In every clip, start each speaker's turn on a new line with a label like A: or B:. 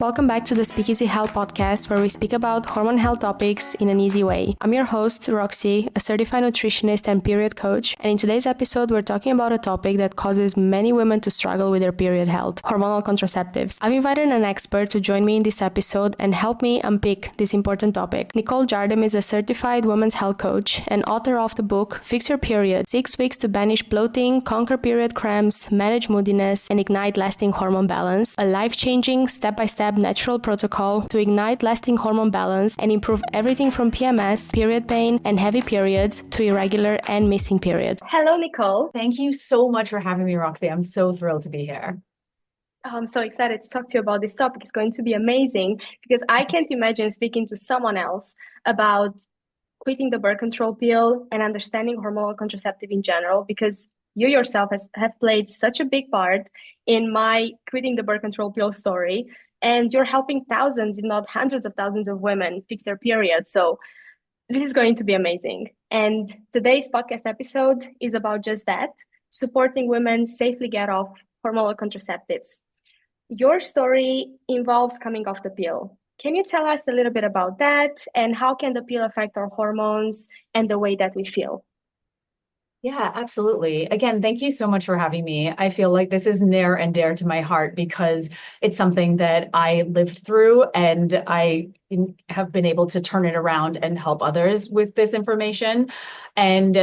A: Welcome back to the Speakeasy Health Podcast, where we speak about hormone health topics in an easy way. I'm your host, Roxy, a certified nutritionist and period coach, and in today's episode, we're talking about a topic that causes many women to struggle with their period health, hormonal contraceptives. I've invited an expert to join me in this episode and help me unpick this important topic. Nicole Jardim is a certified women's health coach and author of the book Fix Your Period: 6 Weeks to Banish Bloating, Conquer Period Cramps, Manage Moodiness, and Ignite Lasting Hormone Balance, a life-changing, step-by-step natural protocol to ignite lasting hormone balance and improve everything from PMS, period pain, and heavy periods to irregular and missing periods. Hello, Nicole.
B: Thank you so much for having me, Roxy. I'm so thrilled to be here.
A: I'm so excited to talk to you about this topic. It's going to be amazing because I can't imagine speaking to someone else about quitting the birth control pill and understanding hormonal contraceptive in general, because you yourself have played such a big part in my quitting the birth control pill story. And you're helping thousands, if not hundreds of thousands of women fix their period. So this is going to be amazing. And today's podcast episode is about just that, supporting women safely get off hormonal contraceptives. Your story involves coming off the pill. Can you tell us a little bit about that and how can the pill affect our hormones and the way that we feel?
B: Yeah, absolutely. Again, thank you so much for having me. I feel like this is near and dear to my heart because it's something that I lived through and I have been able to turn it around and help others with this information. And,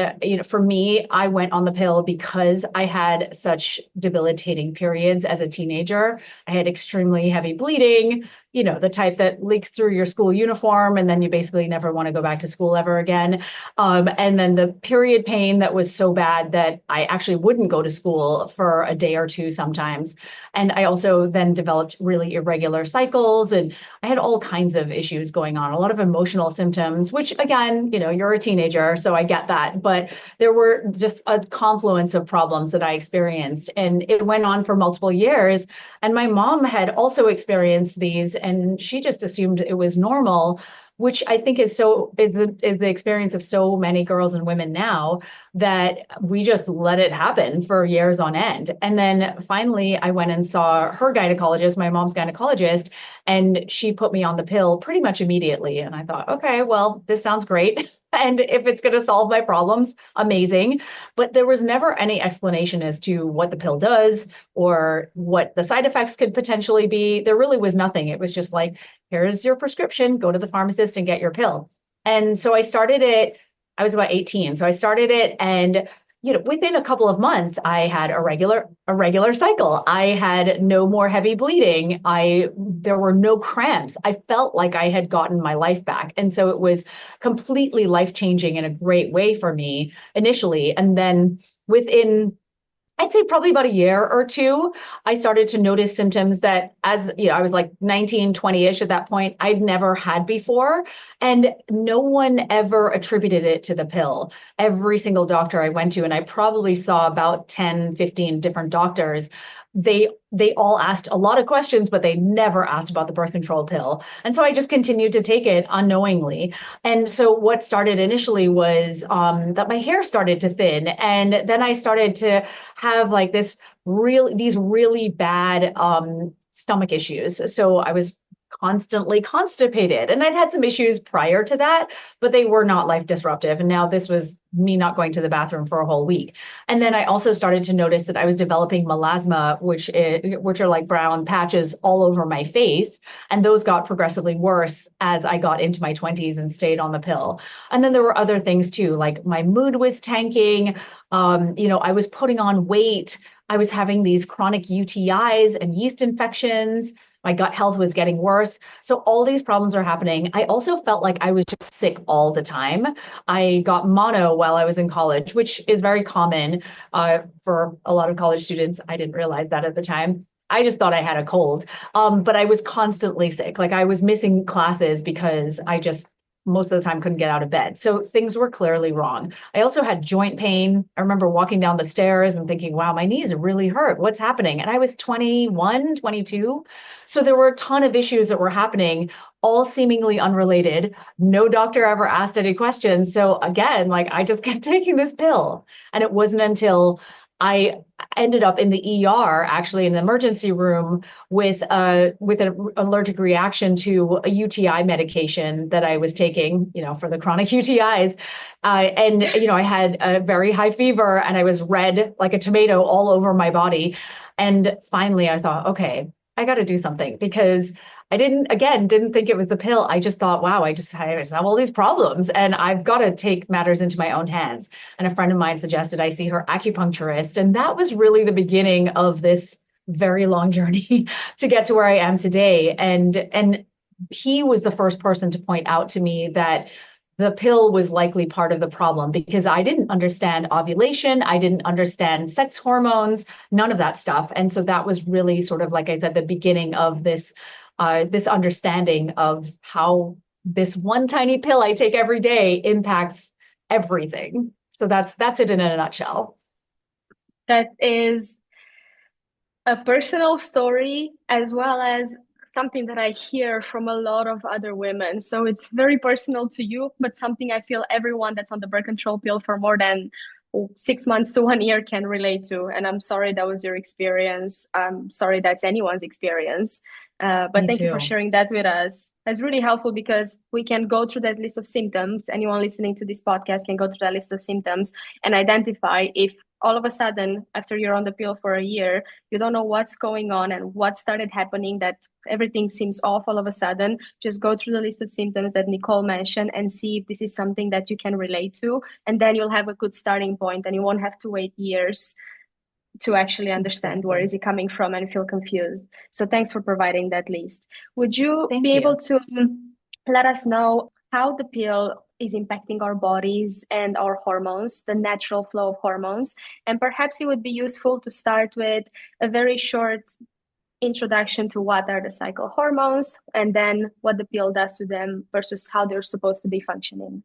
B: for me, I went on the pill because I had such debilitating periods as a teenager. I had extremely heavy bleeding, the type that leaks through your school uniform, and then you basically never want to go back to school ever again. And then the period pain that was so bad that I actually wouldn't go to school for a day or two sometimes. And I also then developed really irregular cycles, and I had all kinds of issues going on, a lot of emotional symptoms, which again, you're a teenager, so I get that. But there were just a confluence of problems that I experienced, and it went on for multiple years. And my mom had also experienced these, and she just assumed it was normal, which I think is the experience of so many girls and women now, that we just let it happen for years on end. And then finally, I went and saw her gynecologist, my mom's gynecologist, and she put me on the pill pretty much immediately. And I thought, okay, well, this sounds great. And if it's going to solve my problems, amazing. But there was never any explanation as to what the pill does or what the side effects could potentially be. There really was nothing. It was just like, here's your prescription, go to the pharmacist and get your pill. And so I started it, I was about 18. So I started it, and within a couple of months, I had a regular cycle. I had no more heavy bleeding. There were no cramps. I felt like I had gotten my life back. And so it was completely life-changing in a great way for me initially. And then within, I'd say probably about a year or two, I started to notice symptoms that, as I was like 19, 20-ish at that point, I'd never had before. And no one ever attributed it to the pill. Every single doctor I went to, and I probably saw about 10, 15 different doctors, they all asked a lot of questions, but they never asked about the birth control pill. And so I just continued to take it unknowingly. And so what started initially was that my hair started to thin. And then I started to have like these really bad stomach issues. So I was constantly constipated, and I'd had some issues prior to that, but they were not life disruptive. And now this was me not going to the bathroom for a whole week. And then I also started to notice that I was developing melasma, which are like brown patches all over my face. And those got progressively worse as I got into my 20s and stayed on the pill. And then there were other things too, like my mood was tanking. I was putting on weight. I was having these chronic UTIs and yeast infections. My gut health was getting worse. So all these problems are happening. I also felt like I was just sick all the time. I got mono while I was in college, which is very common for a lot of college students. I didn't realize that at the time. I just thought I had a cold, but I was constantly sick. Like I was missing classes because I just most of the time couldn't get out of bed. So things were clearly wrong. I also had joint pain. I remember walking down the stairs and thinking, wow, my knees really hurt. What's happening? And I was 21, 22. So there were a ton of issues that were happening, all seemingly unrelated. No doctor ever asked any questions. So again, like I just kept taking this pill. And it wasn't until I ended up in the ER, actually in the emergency room with an allergic reaction to a UTI medication that I was taking, for the chronic UTIs. And I had a very high fever and I was red like a tomato all over my body. And finally I thought, okay, I got to do something because I didn't think it was the pill. I just thought, wow, I just have all these problems and I've got to take matters into my own hands. And a friend of mine suggested I see her acupuncturist. And that was really the beginning of this very long journey to get to where I am today. And he was the first person to point out to me that the pill was likely part of the problem because I didn't understand ovulation. I didn't understand sex hormones, none of that stuff. And so that was really sort of, like I said, the beginning of this understanding of how this one tiny pill I take every day impacts everything. So that's it in a nutshell.
A: That is a personal story as well as something that I hear from a lot of other women. So it's very personal to you, but something I feel everyone that's on the birth control pill for more than 6 months to 1 year can relate to. And I'm sorry that was your experience. I'm sorry that's anyone's experience. But
B: Me
A: thank you for
B: too.
A: sharing that with us. That's really helpful because we can go through that list of symptoms. Anyone listening to this podcast can go through that list of symptoms and identify if all of a sudden, after you're on the pill for a year, you don't know what's going on and what started happening, that everything seems off all of a sudden. Just go through the list of symptoms that Nicole mentioned and see if this is something that you can relate to. And then you'll have a good starting point and you won't have to wait years to actually understand where
B: Exactly.
A: is it coming from and feel confused. So thanks for providing that list. Would you be
B: Thank
A: able
B: you.
A: to let us know how the pill is impacting our bodies and our hormones, the natural flow of hormones? And perhaps it would be useful to start with a very short introduction to what are the cycle hormones and then what the pill does to them versus how they're supposed to be functioning.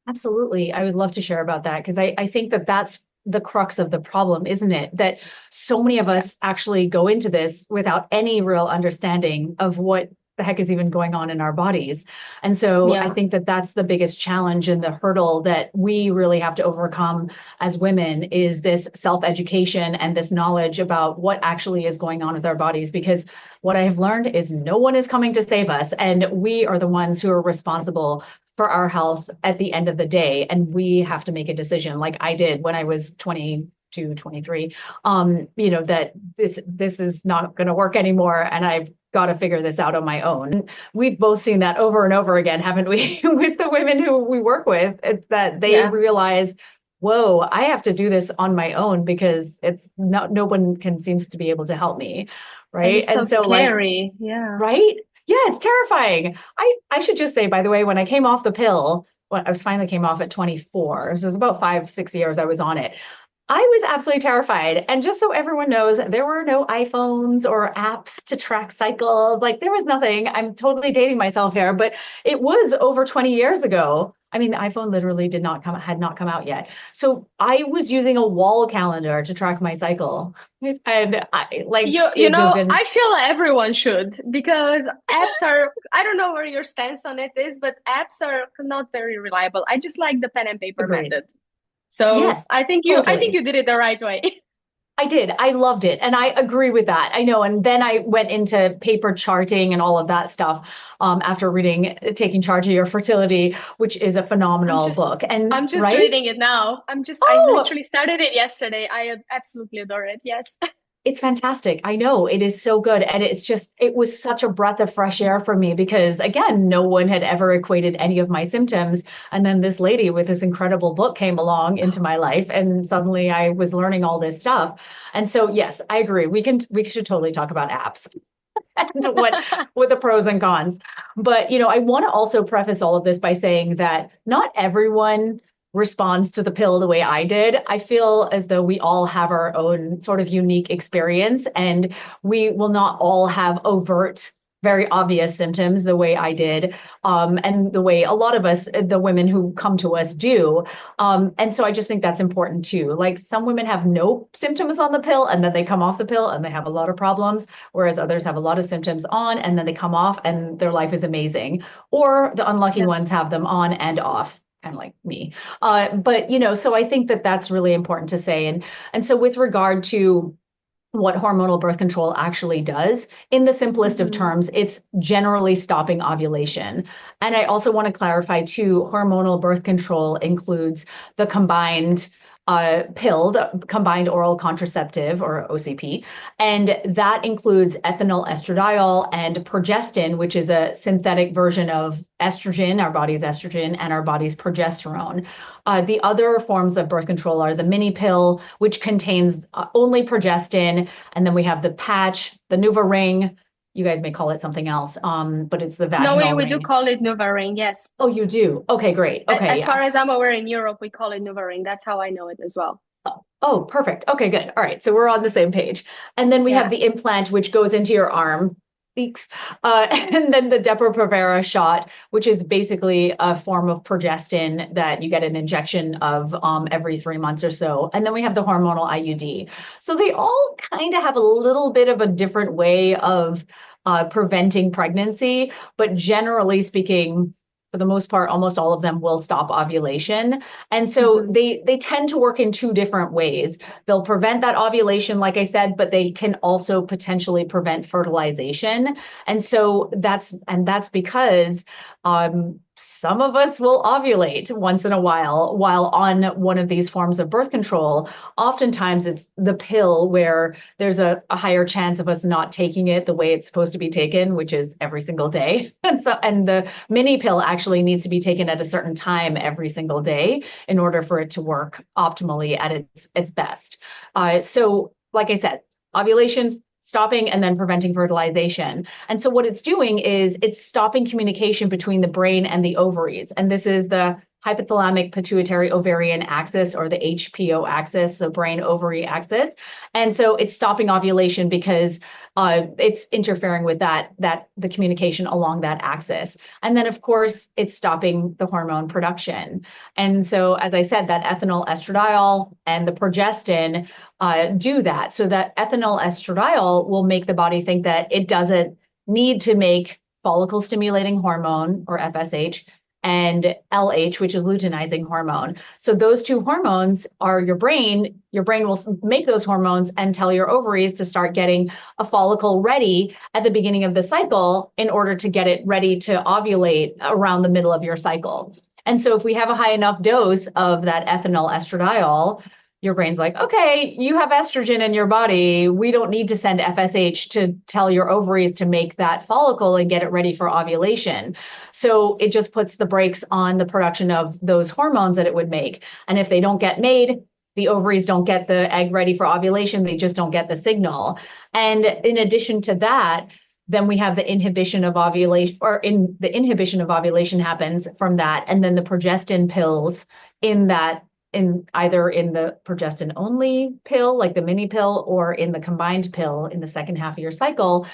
B: Absolutely. I would love to share about that because I think that that's the crux of the problem, isn't it? That so many of
A: Yeah.
B: us actually go into this without any real understanding of what the heck is even going on in our bodies. And so I
A: Yeah.
B: think that that's the biggest challenge and the hurdle that we really have to overcome as women is this self-education and this knowledge about what actually is going on with our bodies. Because what I have learned is no one is coming to save us, and we are the ones who are responsible for our health at the end of the day. And we have to make a decision like I did when I was 22, 23, that this is not going to work anymore. And I've got to figure this out on my own. We've both seen that over and over again, haven't we, with the women who we work with? It's that they
A: Yeah.
B: realize, whoa, I have to do this on my own because it's not, no one can seems to be able to help me.
A: And
B: Right.
A: it's so
B: And so like,
A: scary. Yeah.
B: right? Yeah, it's terrifying. I should just say, by the way, when I came off the pill, when I was finally came off at 24, so it was about 5, 6 years I was on it. I was absolutely terrified. And just so everyone knows, there were no iPhones or apps to track cycles. Like there was nothing. I'm totally dating myself here, but it was over 20 years ago. I mean, the iPhone literally had not come out yet. So I was using a wall calendar to track my cycle. And I like
A: You
B: it just
A: know,
B: didn't
A: I feel everyone should because apps are, I don't know where your stance on it is, but apps are not very reliable. I just like the pen and paper
B: agree.
A: method. So
B: Yes,
A: I think
B: totally.
A: you did it the right way.
B: I did. I loved it. And I agree with that. I know. And then I went into paper charting and all of that stuff after reading Taking Charge of Your Fertility, which is a
A: I'm
B: phenomenal
A: just
B: book. And
A: I'm just
B: right?
A: reading it now. I
B: Oh,
A: literally started it yesterday. I absolutely adore it. Yes.
B: it's fantastic. I know it is so good. And it was such a breath of fresh air for me because, again, no one had ever equated any of my symptoms. And then this lady with this incredible book came along into my life. And suddenly I was learning all this stuff. And so, yes, I agree. We should totally talk about apps and what the pros and cons. But, I want to also preface all of this by saying that not everyone responds to the pill the way I did. I feel as though we all have our own sort of unique experience and we will not all have overt, very obvious symptoms the way I did, and the way a lot of us, the women who come to us, do. And so I just think that's important too. Like some women have no symptoms on the pill and then they come off the pill and they have a lot of problems, whereas others have a lot of symptoms on and then they come off and their life is amazing. Or the unlucky
A: Yeah.
B: ones have them on and off. kind of like me. But so I think that that's really important to say. And so with regard to what hormonal birth control actually does, in the simplest of
A: Mm-hmm.
B: terms, it's generally stopping ovulation. And I also want to clarify too, hormonal birth control includes the combined pill, the combined oral contraceptive or OCP, and that includes ethinyl estradiol and progestin, which is a synthetic version of estrogen, our body's estrogen, and our body's progesterone. The other forms of birth control are the mini pill, which contains only progestin, and then we have the patch, the NuvaRing. You guys may call it something else, but it's the
A: No, we,
B: vaginal
A: we do
B: ring.
A: call it NuvaRing, yes.
B: Oh, you do? Okay, great. Okay,
A: As
B: yeah.
A: far as I'm aware, in Europe, we call it NuvaRing. That's how I know it as well.
B: Oh, perfect. Okay, good. All right. So we're on the same page. And then we have
A: Yeah.
B: the implant, which goes into your arm. Eeks. And then the Depo-Provera shot, which is basically a form of progestin that you get an injection of every 3 months or so. And then we have the hormonal IUD. So they all kind of have a little bit of a different way of preventing pregnancy, but generally speaking, for the most part, almost all of them will stop ovulation. And so
A: Mm-hmm.
B: they tend to work in two different ways. They'll prevent that ovulation, like I said, but they can also potentially prevent fertilization. And so that's because some of us will ovulate once in a while on one of these forms of birth control. Oftentimes it's the pill where there's a higher chance of us not taking it the way it's supposed to be taken, which is every single day. And the mini pill actually needs to be taken at a certain time every single day in order for it to work optimally at its best. So, like I said, ovulation stopping and then preventing fertilization. And so what it's doing is it's stopping communication between the brain and the ovaries. And this is the hypothalamic pituitary ovarian axis, or the HPO axis, so brain ovary axis. And so it's stopping ovulation because it's interfering with the communication along that axis. And then of course it's stopping the hormone production. And so, as I said, that ethinyl estradiol and the progestin do that. So that ethinyl estradiol will make the body think that it doesn't need to make follicle stimulating hormone, or FSH, and LH, which is luteinizing hormone. So those two hormones are your brain. Your brain will make those hormones and tell your ovaries to start getting a follicle ready at the beginning of the cycle in order to get it ready to ovulate around the middle of your cycle. And so if we have a high enough dose of that ethinyl estradiol, your brain's like, okay, you have estrogen in your body. We don't need to send FSH to tell your ovaries to make that follicle and get it ready for ovulation. So it just puts the brakes on the production of those hormones that it would make. And if they don't get made, the ovaries don't get the egg ready for ovulation. They just don't get the signal. And in addition to that, then we have the inhibition of ovulation, or in the inhibition of ovulation happens from that. And then the progestin pills in that, in either in the progestin only pill, like the mini pill, or in the combined pill in the second half of your cycle,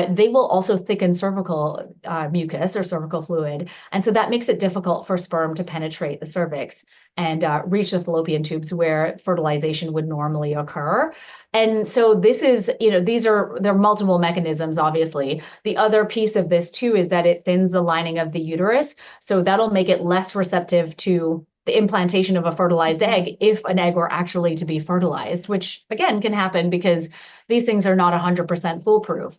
B: they will also thicken cervical mucus or cervical fluid. And so that makes it difficult for sperm to penetrate the cervix and reach the fallopian tubes where fertilization would normally occur. And so this is, there are multiple mechanisms, obviously. The other piece of this too is that it thins the lining of the uterus. So that'll make it less receptive to the implantation of a fertilized egg if an egg were actually to be fertilized, which again can happen because these things are not 100% foolproof.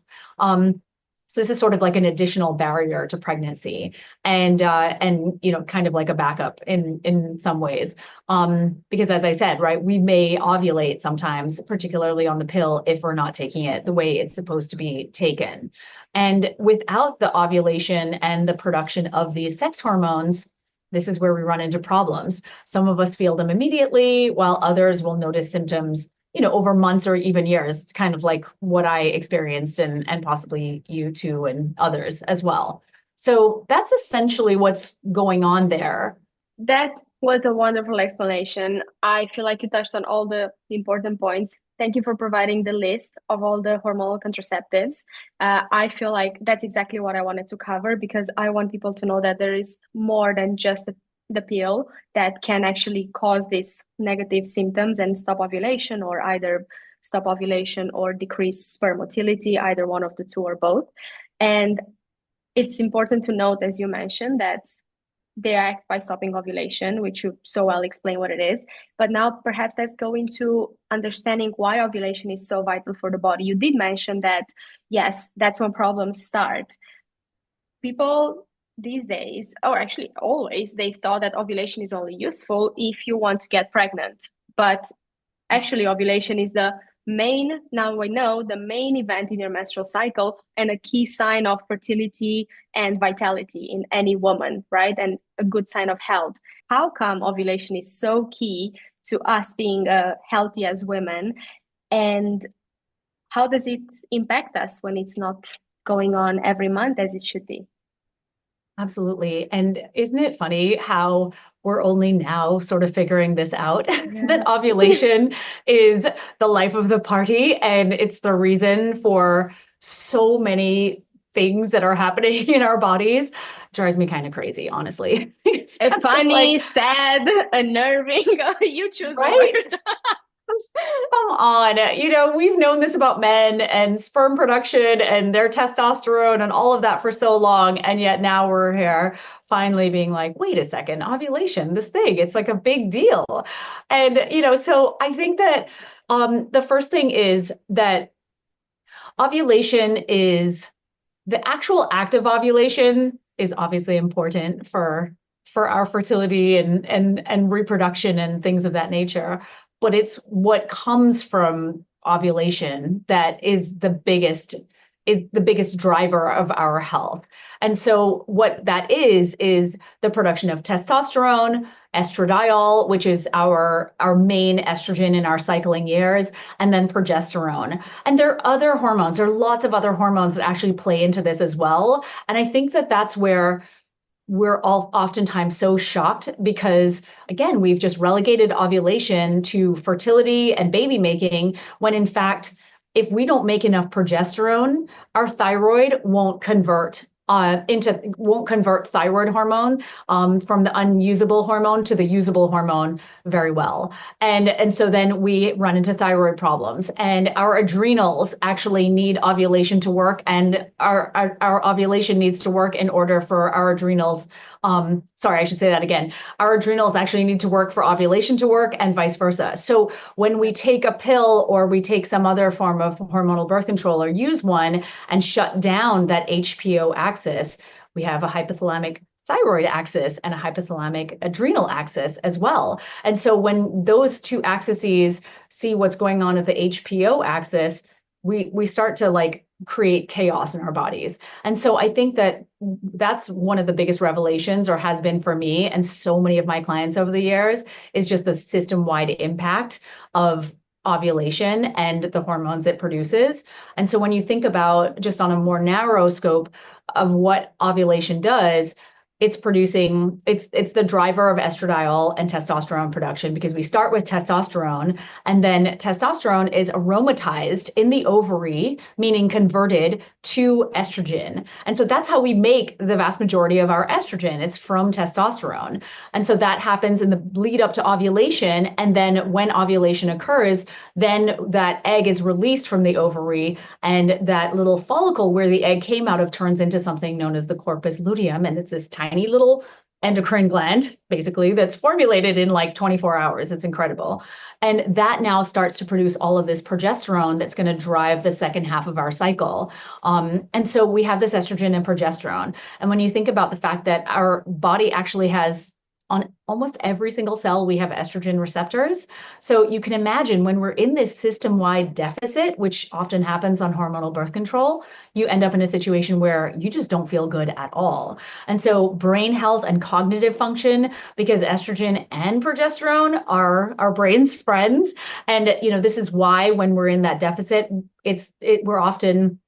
B: So this is sort of like an additional barrier to pregnancy, and kind of like a backup in some ways, because as I said, right, we may ovulate sometimes, particularly on the pill, if we're not taking it the way it's supposed to be taken. And without the ovulation and the production of these sex hormones, this is where we run into problems. Some of us feel them immediately, while others will notice symptoms, over months or even years, kind of like what I experienced, and possibly you too, and others as well. So that's essentially what's going on there.
A: That was a wonderful explanation. I feel like you touched on all the important points. Thank you for providing the list of all the hormonal contraceptives. I feel like that's exactly what I wanted to cover, because I want people to know that there is more than just the pill that can actually cause these negative symptoms and stop ovulation, or either stop ovulation or decrease sperm motility, either one of the two or both. And it's important to note, as you mentioned, that they act by stopping ovulation, which you so well explain what it is. But now perhaps let's go into understanding why ovulation is so vital for the body. You did mention that, yes, that's when problems start. People these days, or actually always, they thought that ovulation is only useful if you want to get pregnant. But actually, ovulation is the main, now we know, the main event in your menstrual cycle and a key sign of fertility and vitality in any woman, right? And a good sign of health. How come ovulation is so key to us being healthy as women? And how does it impact us when it's not going on every month as it should be?
B: Absolutely. And isn't it funny how we're only now sort of figuring this out?
A: Yeah.
B: That ovulation is the life of the party, and it's the reason for so many things that are happening in our bodies. Drives me kind of crazy, honestly. I'm just like,
A: Funny, sad, unnerving. You choose the
B: right?
A: word.
B: Come on. We've known this about men and sperm production and their testosterone and all of that for so long. And yet now we're here finally being like, wait a second, ovulation, this thing, it's like a big deal. And, so I think that the first thing is that ovulation is the actual act of ovulation is obviously important for our fertility and reproduction and things of that nature, but it's what comes from ovulation that is the biggest driver of our health. And so what that is the production of testosterone, estradiol, which is our main estrogen in our cycling years, and then progesterone. And there are other hormones. There are lots of other hormones that actually play into this as well. And I think that that's where we're all oftentimes so shocked because, again, we've just relegated ovulation to fertility and baby making, when in fact, if we don't make enough progesterone, our thyroid won't convert thyroid hormone from the unusable hormone to the usable hormone very well. And so then we run into thyroid problems, and our adrenals actually need ovulation to work, and our ovulation needs to work in order for our adrenals. Sorry, I should say that again. Our adrenals actually need to work for ovulation to work, and vice versa. So when we take a pill or we take some other form of hormonal birth control or use one and shut down that HPO axis, we have a hypothalamic thyroid axis and a hypothalamic adrenal axis as well. And so when those two axes see what's going on at the HPO axis, we start to like create chaos in our bodies. And so I think that that's one of the biggest revelations, or has been for me and so many of my clients over the years, is just the system-wide impact of ovulation and the hormones it produces. And so when you think about just on a more narrow scope of what ovulation does, it's the driver of estradiol and testosterone production, because we start with testosterone, and then testosterone is aromatized in the ovary, meaning converted to estrogen. And so that's how we make the vast majority of our estrogen. It's from testosterone. And so that happens in the lead up to ovulation. And then when ovulation occurs, then that egg is released from the ovary, and that little follicle where the egg came out of turns into something known as the corpus luteum. And it's this tiny little endocrine gland, basically, that's formulated in like 24 hours. It's incredible. And that now starts to produce all of this progesterone that's going to drive the second half of our cycle. And so we have this estrogen and progesterone. And when you think about the fact that our body actually has, on almost every single cell, we have estrogen receptors. So you can imagine when we're in this system-wide deficit, which often happens on hormonal birth control, you end up in a situation where you just don't feel good at all. And so brain health and cognitive function, because estrogen and progesterone are our brain's friends. And, this is why when we're in that deficit, we're often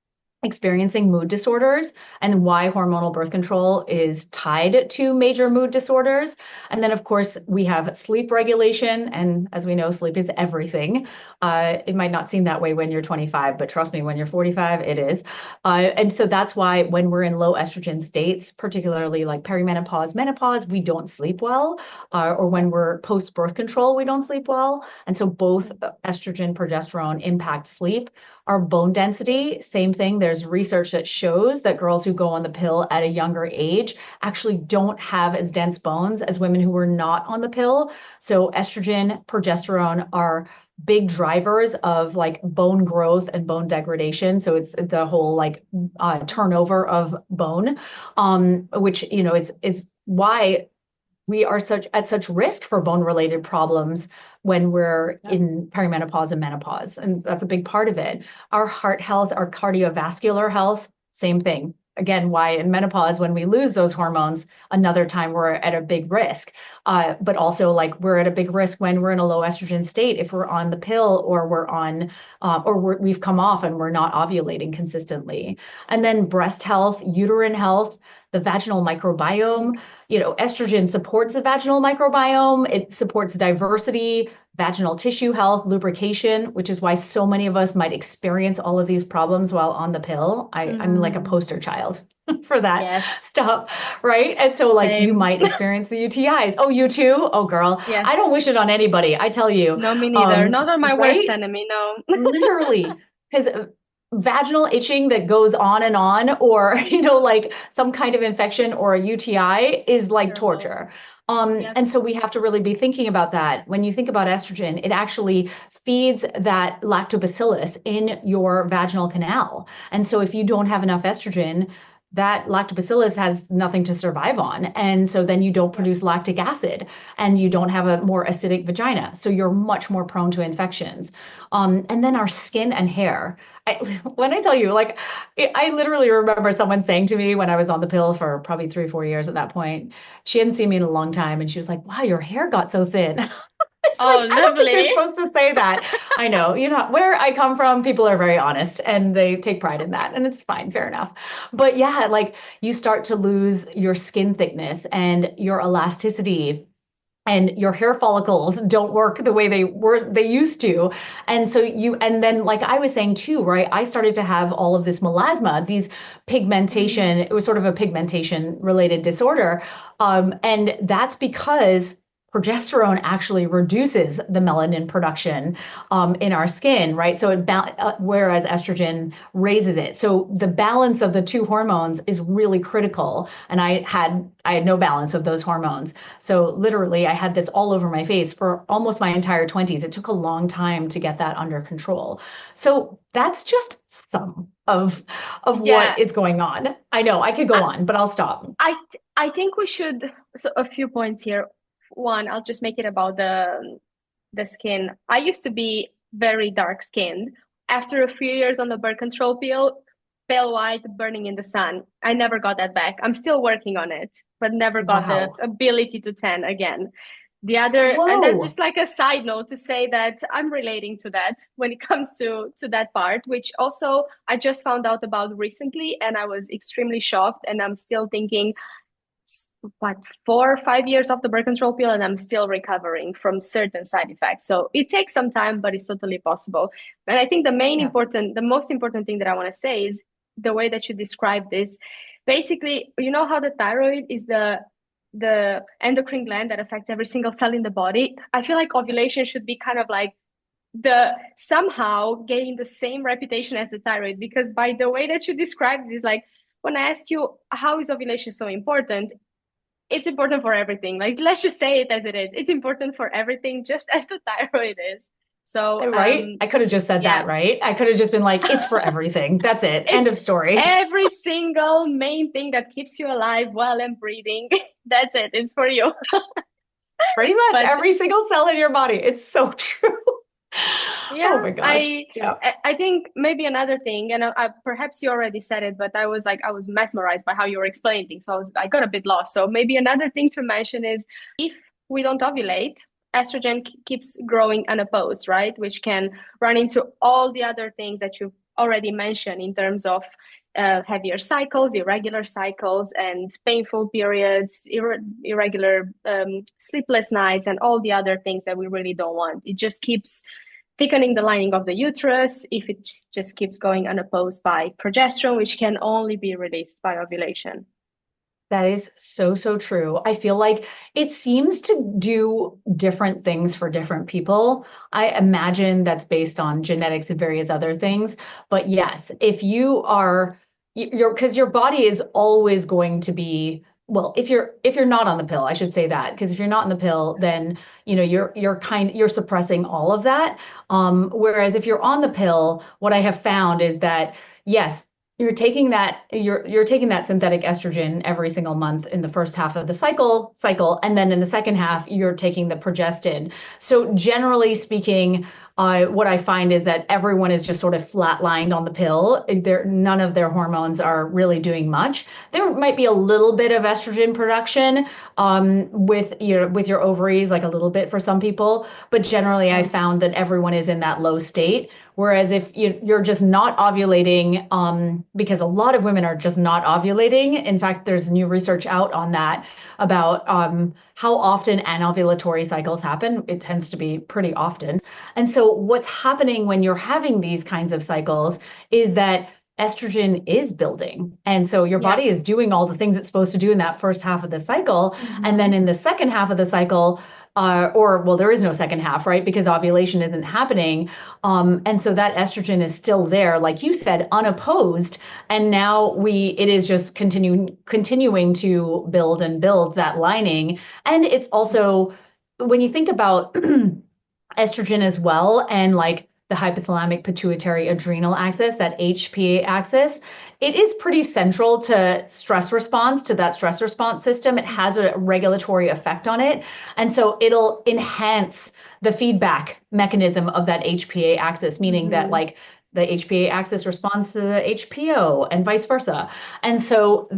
B: experiencing mood disorders, and why hormonal birth control is tied to major mood disorders. And then, of course, we have sleep regulation. And as we know, sleep is everything. It might not seem that way when you're 25, but trust me, when you're 45, it is. And so that's why when we're in low estrogen states, particularly like perimenopause, menopause, we don't sleep well. Or when we're post-birth control, we don't sleep well. And so both estrogen, progesterone impact sleep. Our bone density, same thing. There's research that shows that girls who go on the pill at a younger age actually don't have as dense bones as women who were not on the pill. So estrogen, progesterone are big drivers of like bone growth and bone degradation. So it's the whole like turnover of bone, which, you know, it's why we are at such risk for bone related problems when we're in perimenopause and menopause. And that's a big part of it. Our heart health, our cardiovascular health, same thing. Again, why in menopause, when we lose those hormones, another time we're at a big risk. But also, like, we're at a big risk when we're in a low estrogen state, if we're on the pill or we're on, we've come off and we're not ovulating consistently. And then breast health, uterine health, the vaginal microbiome. You know, estrogen supports the vaginal microbiome. It supports diversity, vaginal tissue health, lubrication, which is why so many of us might experience all of these problems while on the pill. I'm like a poster child for that stuff, right? And so like you might experience the UTIs. Oh, you too? Oh, girl.
A: Yes.
B: I don't wish it on anybody. I tell you.
A: No, me neither. Not on my worst enemy, no.
B: Literally. Because vaginal itching that goes on, or, you know, like some kind of infection or a UTI is like torture. And so we have to really be thinking about that. When you think about estrogen, it actually feeds that lactobacillus in your vaginal canal. And so if you don't have enough estrogen, that lactobacillus has nothing to survive on. And so then you don't produce lactic acid and you don't have a more acidic vagina. So you're much more prone to infections. And then our skin and hair. When I tell you, like, I literally remember someone saying to me when I was on the pill for probably 3 or 4 years at that point, she hadn't seen me in a long time. And she was like, wow, your hair got so thin. It's like, I don't think you're supposed to say that. I know, you know, where I come from, people are very honest and they take pride in that. And it's fine, fair enough. But yeah, like you start to lose your skin thickness and your elasticity, and your hair follicles don't work the way they used to. And so and then like I was saying too, right? I started to have all of this melasma, these pigmentation, it was sort of a pigmentation related disorder. And that's because progesterone actually reduces the melanin production in our skin, right? So whereas estrogen raises it. So the balance of the two hormones is really critical. And I had no balance of those hormones. So literally I had this all over my face for almost my entire 20s. It took a long time to get that under control. So that's just some of what is going on. I know I could go on, but I'll stop.
A: I think we should, so a few points here. One, I'll just make it about the skin. I used to be very dark skinned. After a few years on the birth control pill, pale white, burning in the sun. I never got that back. I'm still working on it, but never got the ability to tan again. The other, and that's just like a side note to say that I'm relating to that when it comes to that part, which also I just found out about recently, and I was extremely shocked. And I'm still thinking, what, 4 or 5 years off the birth control pill, and I'm still recovering from certain side effects. So it takes some time, but it's totally possible. And I think the most important thing that I want to say is the way that you describe this. Basically, you know how the thyroid is the endocrine gland that affects every single cell in the body. I feel like ovulation should be kind of like somehow getting the same reputation as the thyroid, because by the way that you described it is like, when I ask you, how is ovulation so important? It's important for everything. Like, let's just say it as it is. It's important for everything, just as the thyroid is. So,
B: right. I could have just said that, right? I could have just been like, it's for everything. That's it. End of story.
A: Every single main thing that keeps you alive while and breathing. That's it. It's for you.
B: Pretty much every single cell in your body. It's so true.
A: Yeah,
B: oh my gosh.
A: I think maybe another thing, and perhaps you already said it, but I was mesmerized by how you were explaining things. So I got a bit lost. So maybe another thing to mention is, if we don't ovulate, estrogen keeps growing unopposed, right? Which can run into all the other things that you've already mentioned in terms of heavier cycles, irregular cycles, and painful periods, irregular sleepless nights, and all the other things that we really don't want. It just keeps thickening the lining of the uterus if it just keeps going unopposed by progesterone, which can only be released by ovulation.
B: That is so, so true. I feel like it seems to do different things for different people. I imagine that's based on genetics and various other things. But yes, if you are because your body is always going to be, well, if you're not on the pill, I should say that, because if you're not on the pill, then you're suppressing all of that. Whereas if you're on the pill, what I have found is that yes, you're taking that synthetic estrogen every single month in the first half of the cycle, and then in the second half you're taking the progestin. So generally speaking, what I find is that everyone is just sort of flatlined on the pill. None of their hormones are really doing much. There might be a little bit of estrogen production with your ovaries, like a little bit for some people, but generally I found that everyone is in that low state. Whereas if you're just not ovulating, because a lot of women are just not ovulating. In fact, there's new research out on that about how often anovulatory cycles happen. It tends to be pretty often. And so what's happening when you're having these kinds of cycles is that estrogen is building. And so your
A: Yeah.
B: body is doing all the things it's supposed to do in that first half of the cycle. And then in the second half of the cycle, or well, there is no second half, right? Because ovulation isn't happening. And so that estrogen is still there, like you said, unopposed. And now it is just continuing to build and build that lining. And it's also, when you think about estrogen as well, and like the hypothalamic pituitary adrenal axis, that HPA axis, it is pretty central to stress response, to that stress response system. It has a regulatory effect on it. And so it'll enhance the feedback mechanism of that HPA axis, meaning that like the HPA axis responds to the HPO and vice versa. And so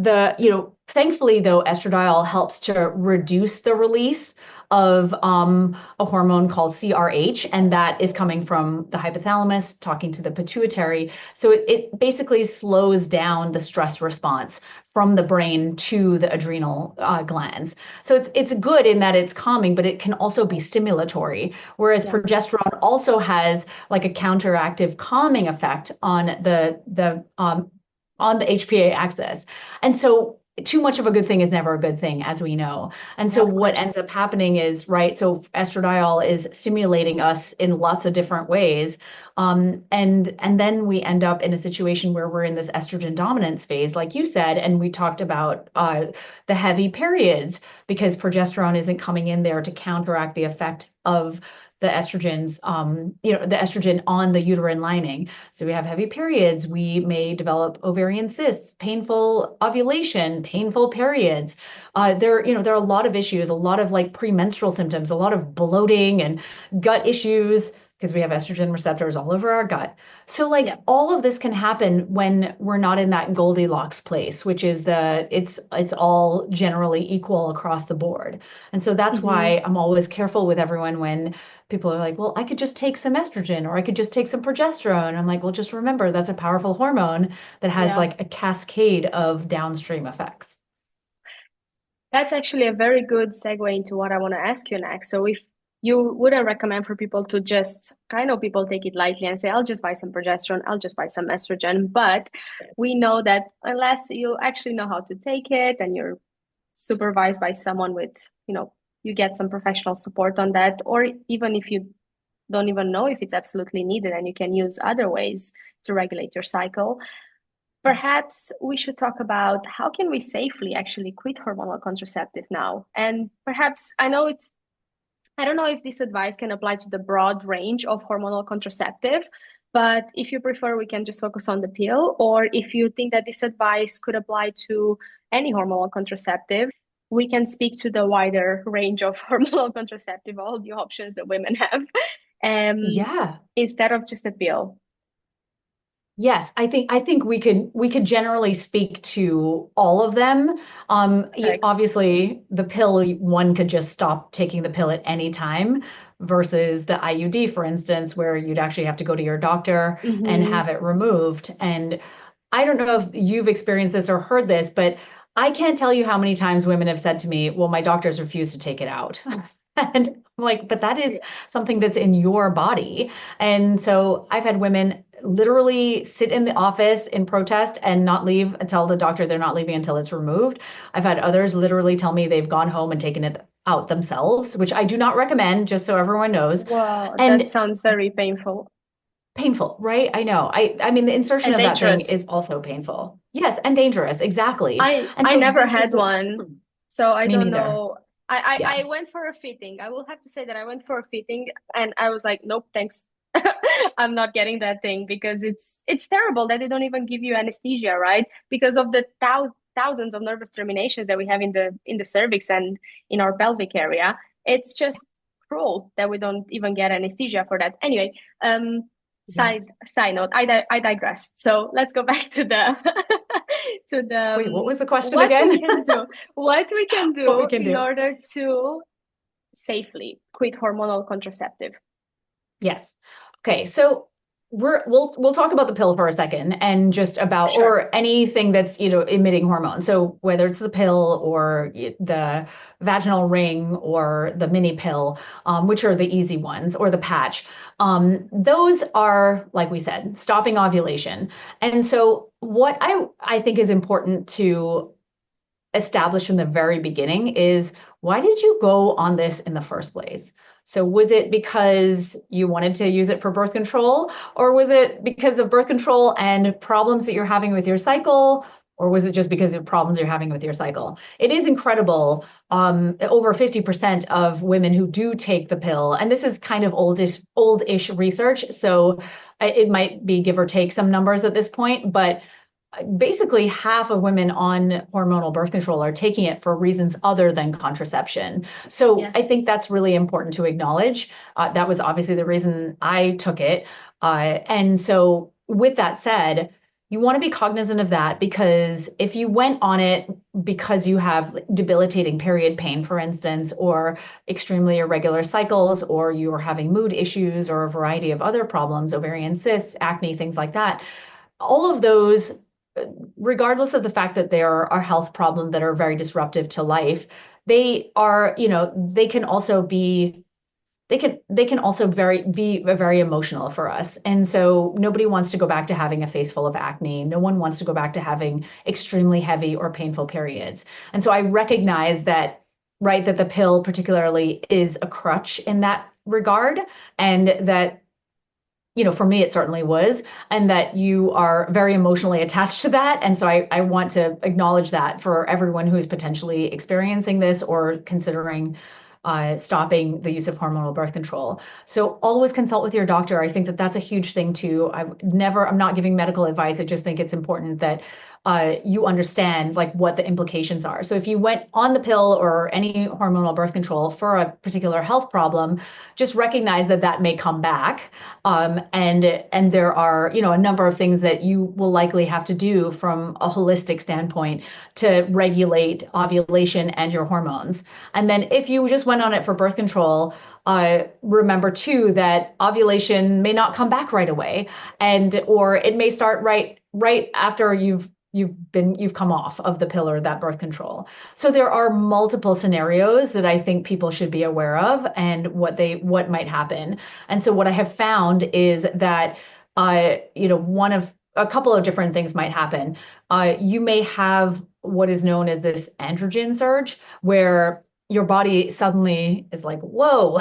B: thankfully though, estradiol helps to reduce the release of a hormone called CRH, and that is coming from the hypothalamus talking to the pituitary. So it basically slows down the stress response from the brain to the adrenal glands. So it's good in that it's calming, but it can also be stimulatory. Whereas progesterone also has like a counteractive calming effect on the HPA axis. And so too much of a good thing is never a good thing, as we know. And so what ends up happening is, right, so estradiol is stimulating us in lots of different ways. And then we end up in a situation where we're in this estrogen dominance phase, like you said, and we talked about the heavy periods because progesterone isn't coming in there to counteract the effect of the estrogens, the estrogen on the uterine lining. So we have heavy periods. We may develop ovarian cysts, painful ovulation, painful periods. There are a lot of issues, a lot of like premenstrual symptoms, a lot of bloating and gut issues because we have estrogen receptors all over our gut. So like all of this can happen when we're not in that Goldilocks place, which is it's all generally equal across the board. And so that's why I'm always careful with everyone when people are like, well, I could just take some estrogen or I could just take some progesterone. I'm like, well, just remember that's a powerful hormone that has like a cascade of downstream effects.
A: That's actually a very good segue into what I want to ask you next. So if you wouldn't recommend for people to just, I know people take it lightly and say, I'll just buy some progesterone, I'll just buy some estrogen. But we know that unless you actually know how to take it and you're supervised by someone with, you get some professional support on that, or even if you don't even know if it's absolutely needed and you can use other ways to regulate your cycle. Perhaps we should talk about how can we safely actually quit hormonal contraceptive now? And perhaps I don't know if this advice can apply to the broad range of hormonal contraceptive, but if you prefer, we can just focus on the pill. Or if you think that this advice could apply to any hormonal contraceptive, we can speak to the wider range of hormonal contraceptive, all the options that women have,
B: Yeah.
A: instead of just a pill.
B: Yes, I think we could generally speak to all of them.
A: Correct.
B: Obviously, the pill, one could just stop taking the pill at any time versus the IUD, for instance, where you'd actually have to go to your doctor and have it removed. And I don't know if you've experienced this or heard this, but I can't tell you how many times women have said to me, well, my doctors refuse to take it out. And I'm like, but that is something that's in your body. And so I've had women literally sit in the office in protest and not leave and tell the doctor they're not leaving until it's removed. I've had others literally tell me they've gone home and taken it out themselves, which I do not recommend, just so everyone knows.
A: Wow, that
B: And
A: sounds very painful
B: painful, right? I know. I mean, the insertion
A: and
B: of that thing
A: dangerous.
B: is also painful. Yes, and dangerous, exactly. And
A: I
B: so
A: never
B: this is
A: had
B: what
A: one, so I
B: me
A: don't
B: neither.
A: know.
B: Yeah.
A: I went for a fitting. I will have to say that I went for a fitting and I was like, nope, thanks. I'm not getting that thing because it's terrible that they don't even give you anesthesia, right? Because of the thousands of nervous terminations that we have in the cervix and in our pelvic area. It's just cruel that we don't even get anesthesia for that. Anyway,
B: Yes.
A: side note, I digress. So let's go back to the to the
B: Wait, what was the question
A: what we
B: again?
A: can do, what we can
B: What we
A: do
B: can
A: in
B: do.
A: order to safely quit hormonal contraceptive.
B: Yes. Okay, so we'll talk about the pill for a second and just about
A: Sure.
B: or anything that's, emitting hormones. So whether it's the pill or the vaginal ring or the mini pill, which are the easy ones, or the patch, those are, like we said, stopping ovulation. And so what I think is important to established from the very beginning is, why did you go on this in the first place? So was it because you wanted to use it for birth control, or was it because of birth control and problems that you're having with your cycle, or was it just because of problems you're having with your cycle? It is incredible. Over 50% of women who do take the pill, and this is kind of oldish research, so it might be give or take some numbers at this point, but basically half of women on hormonal birth control are taking it for reasons other than contraception. So I
A: Yes.
B: think that's really important to acknowledge. That was obviously the reason I took it. And so with that said, you want to be cognizant of that, because if you went on it because you have debilitating period pain, for instance, or extremely irregular cycles, or you're having mood issues or a variety of other problems, ovarian cysts, acne, things like that, all of those, regardless of the fact that they are health problems that are very disruptive to life, they are, they can also be they can also be very emotional for us. And so nobody wants to go back to having a face full of acne. No one wants to go back to having extremely heavy or painful periods. And so I recognize that, right, that the pill particularly is a crutch in that regard, and that, for me, it certainly was, and that you are very emotionally attached to that. And so I want to acknowledge that for everyone who is potentially experiencing this or considering stopping the use of hormonal birth control. So always consult with your doctor. I think that that's a huge thing too. I'm not giving medical advice. I just think it's important that you understand like what the implications are. So if you went on the pill or any hormonal birth control for a particular health problem, just recognize that that may come back. And there are, a number of things that you will likely have to do from a holistic standpoint to regulate ovulation and your hormones. And then if you just went on it for birth control, remember too that ovulation may not come back right away, or it may start right after you've come off of the pill or that birth control. So there are multiple scenarios that I think people should be aware of and what might happen. And so what I have found is that one of a couple of different things might happen. You may have what is known as this androgen surge, where your body suddenly is like, whoa,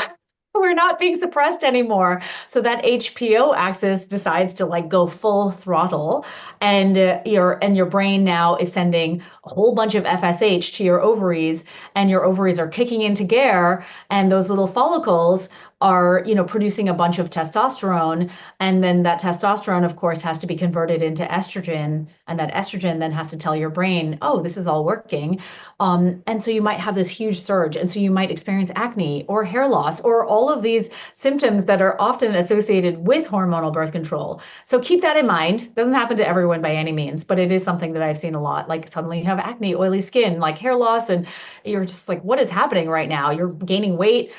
B: we're not being suppressed anymore. So that HPO axis decides to like go full throttle, and your brain now is sending a whole bunch of FSH to your ovaries, and your ovaries are kicking into gear, and those little follicles are, producing a bunch of testosterone, and then that testosterone, of course, has to be converted into estrogen, and that estrogen then has to tell your brain, oh, this is all working. And so you might have this huge surge. And so you might experience acne or hair loss or all of these symptoms that are often associated with hormonal birth control. So keep that in mind. It doesn't happen to everyone by any means, but it is something that I've seen a lot. Like suddenly you have acne, oily skin, like hair loss, and you're just like, what is happening right now? You're gaining weight.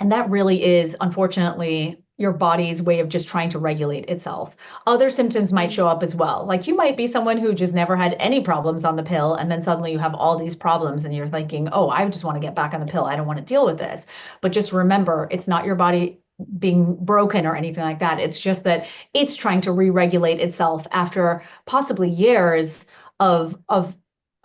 B: And that really is, unfortunately, your body's way of just trying to regulate itself. Other symptoms might show up as well. Like you might be someone who just never had any problems on the pill, and then suddenly you have all these problems, and you're thinking, oh, I just want to get back on the pill. I don't want to deal with this. But just remember, it's not your body being broken or anything like that. It's just that it's trying to re-regulate itself after possibly years of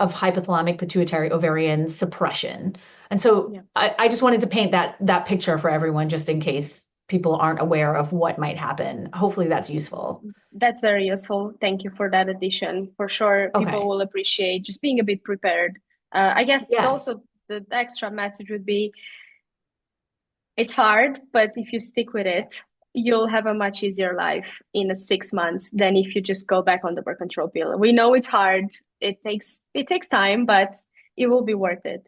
B: hypothalamic pituitary ovarian suppression. And so
A: Yeah.
B: I just wanted to paint that picture for everyone just in case people aren't aware of what might happen. Hopefully that's useful.
A: That's very useful. Thank you for that addition. For sure, people
B: Okay.
A: will appreciate just being a bit prepared. I guess
B: Yes.
A: also the extra message would be it's hard, but if you stick with it, you'll have a much easier life in a 6 months than if you just go back on the birth control pill. We know it's hard. It takes time, but it will be worth it.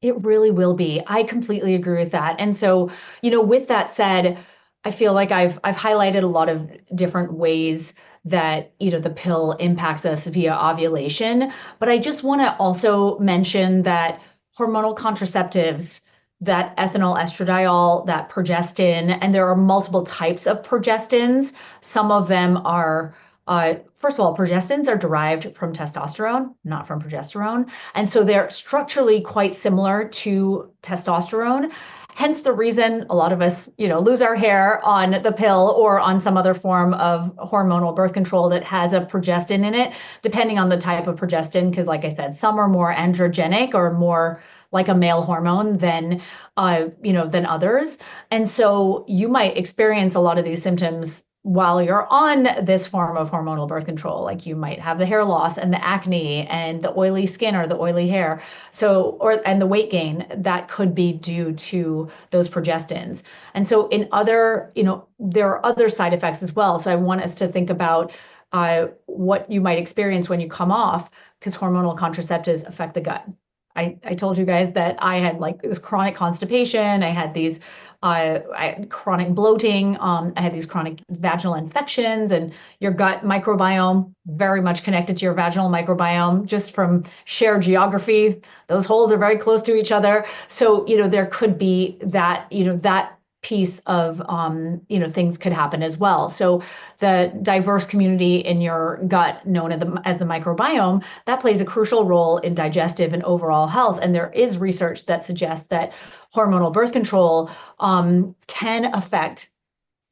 B: It really will be. I completely agree with that. And so, with that said, I feel like I've highlighted a lot of different ways that, the pill impacts us via ovulation, but I just want to also mention that hormonal contraceptives, that ethinyl estradiol, that progestin, and there are multiple types of progestins. Some of them are first of all, progestins are derived from testosterone, not from progesterone. And so they're structurally quite similar to testosterone. Hence the reason a lot of us, lose our hair on the pill or on some other form of hormonal birth control that has a progestin in it, depending on the type of progestin. Because, like I said, some are more androgenic or more like a male hormone than others. And so you might experience a lot of these symptoms while you're on this form of hormonal birth control. Like you might have the hair loss and the acne and the oily skin or the oily hair. And the weight gain that could be due to those progestins. And so there are other side effects as well. So I want us to think about what you might experience when you come off, because hormonal contraceptives affect the gut. I told you guys that I had like this chronic constipation. I had these I had chronic bloating. I had these chronic vaginal infections, and your gut microbiome very much connected to your vaginal microbiome just from shared geography. Those holes are very close to each other. So, there could be that piece of things could happen as well. So the diverse community in your gut known as the microbiome, that plays a crucial role in digestive and overall health. And there is research that suggests that hormonal birth control can affect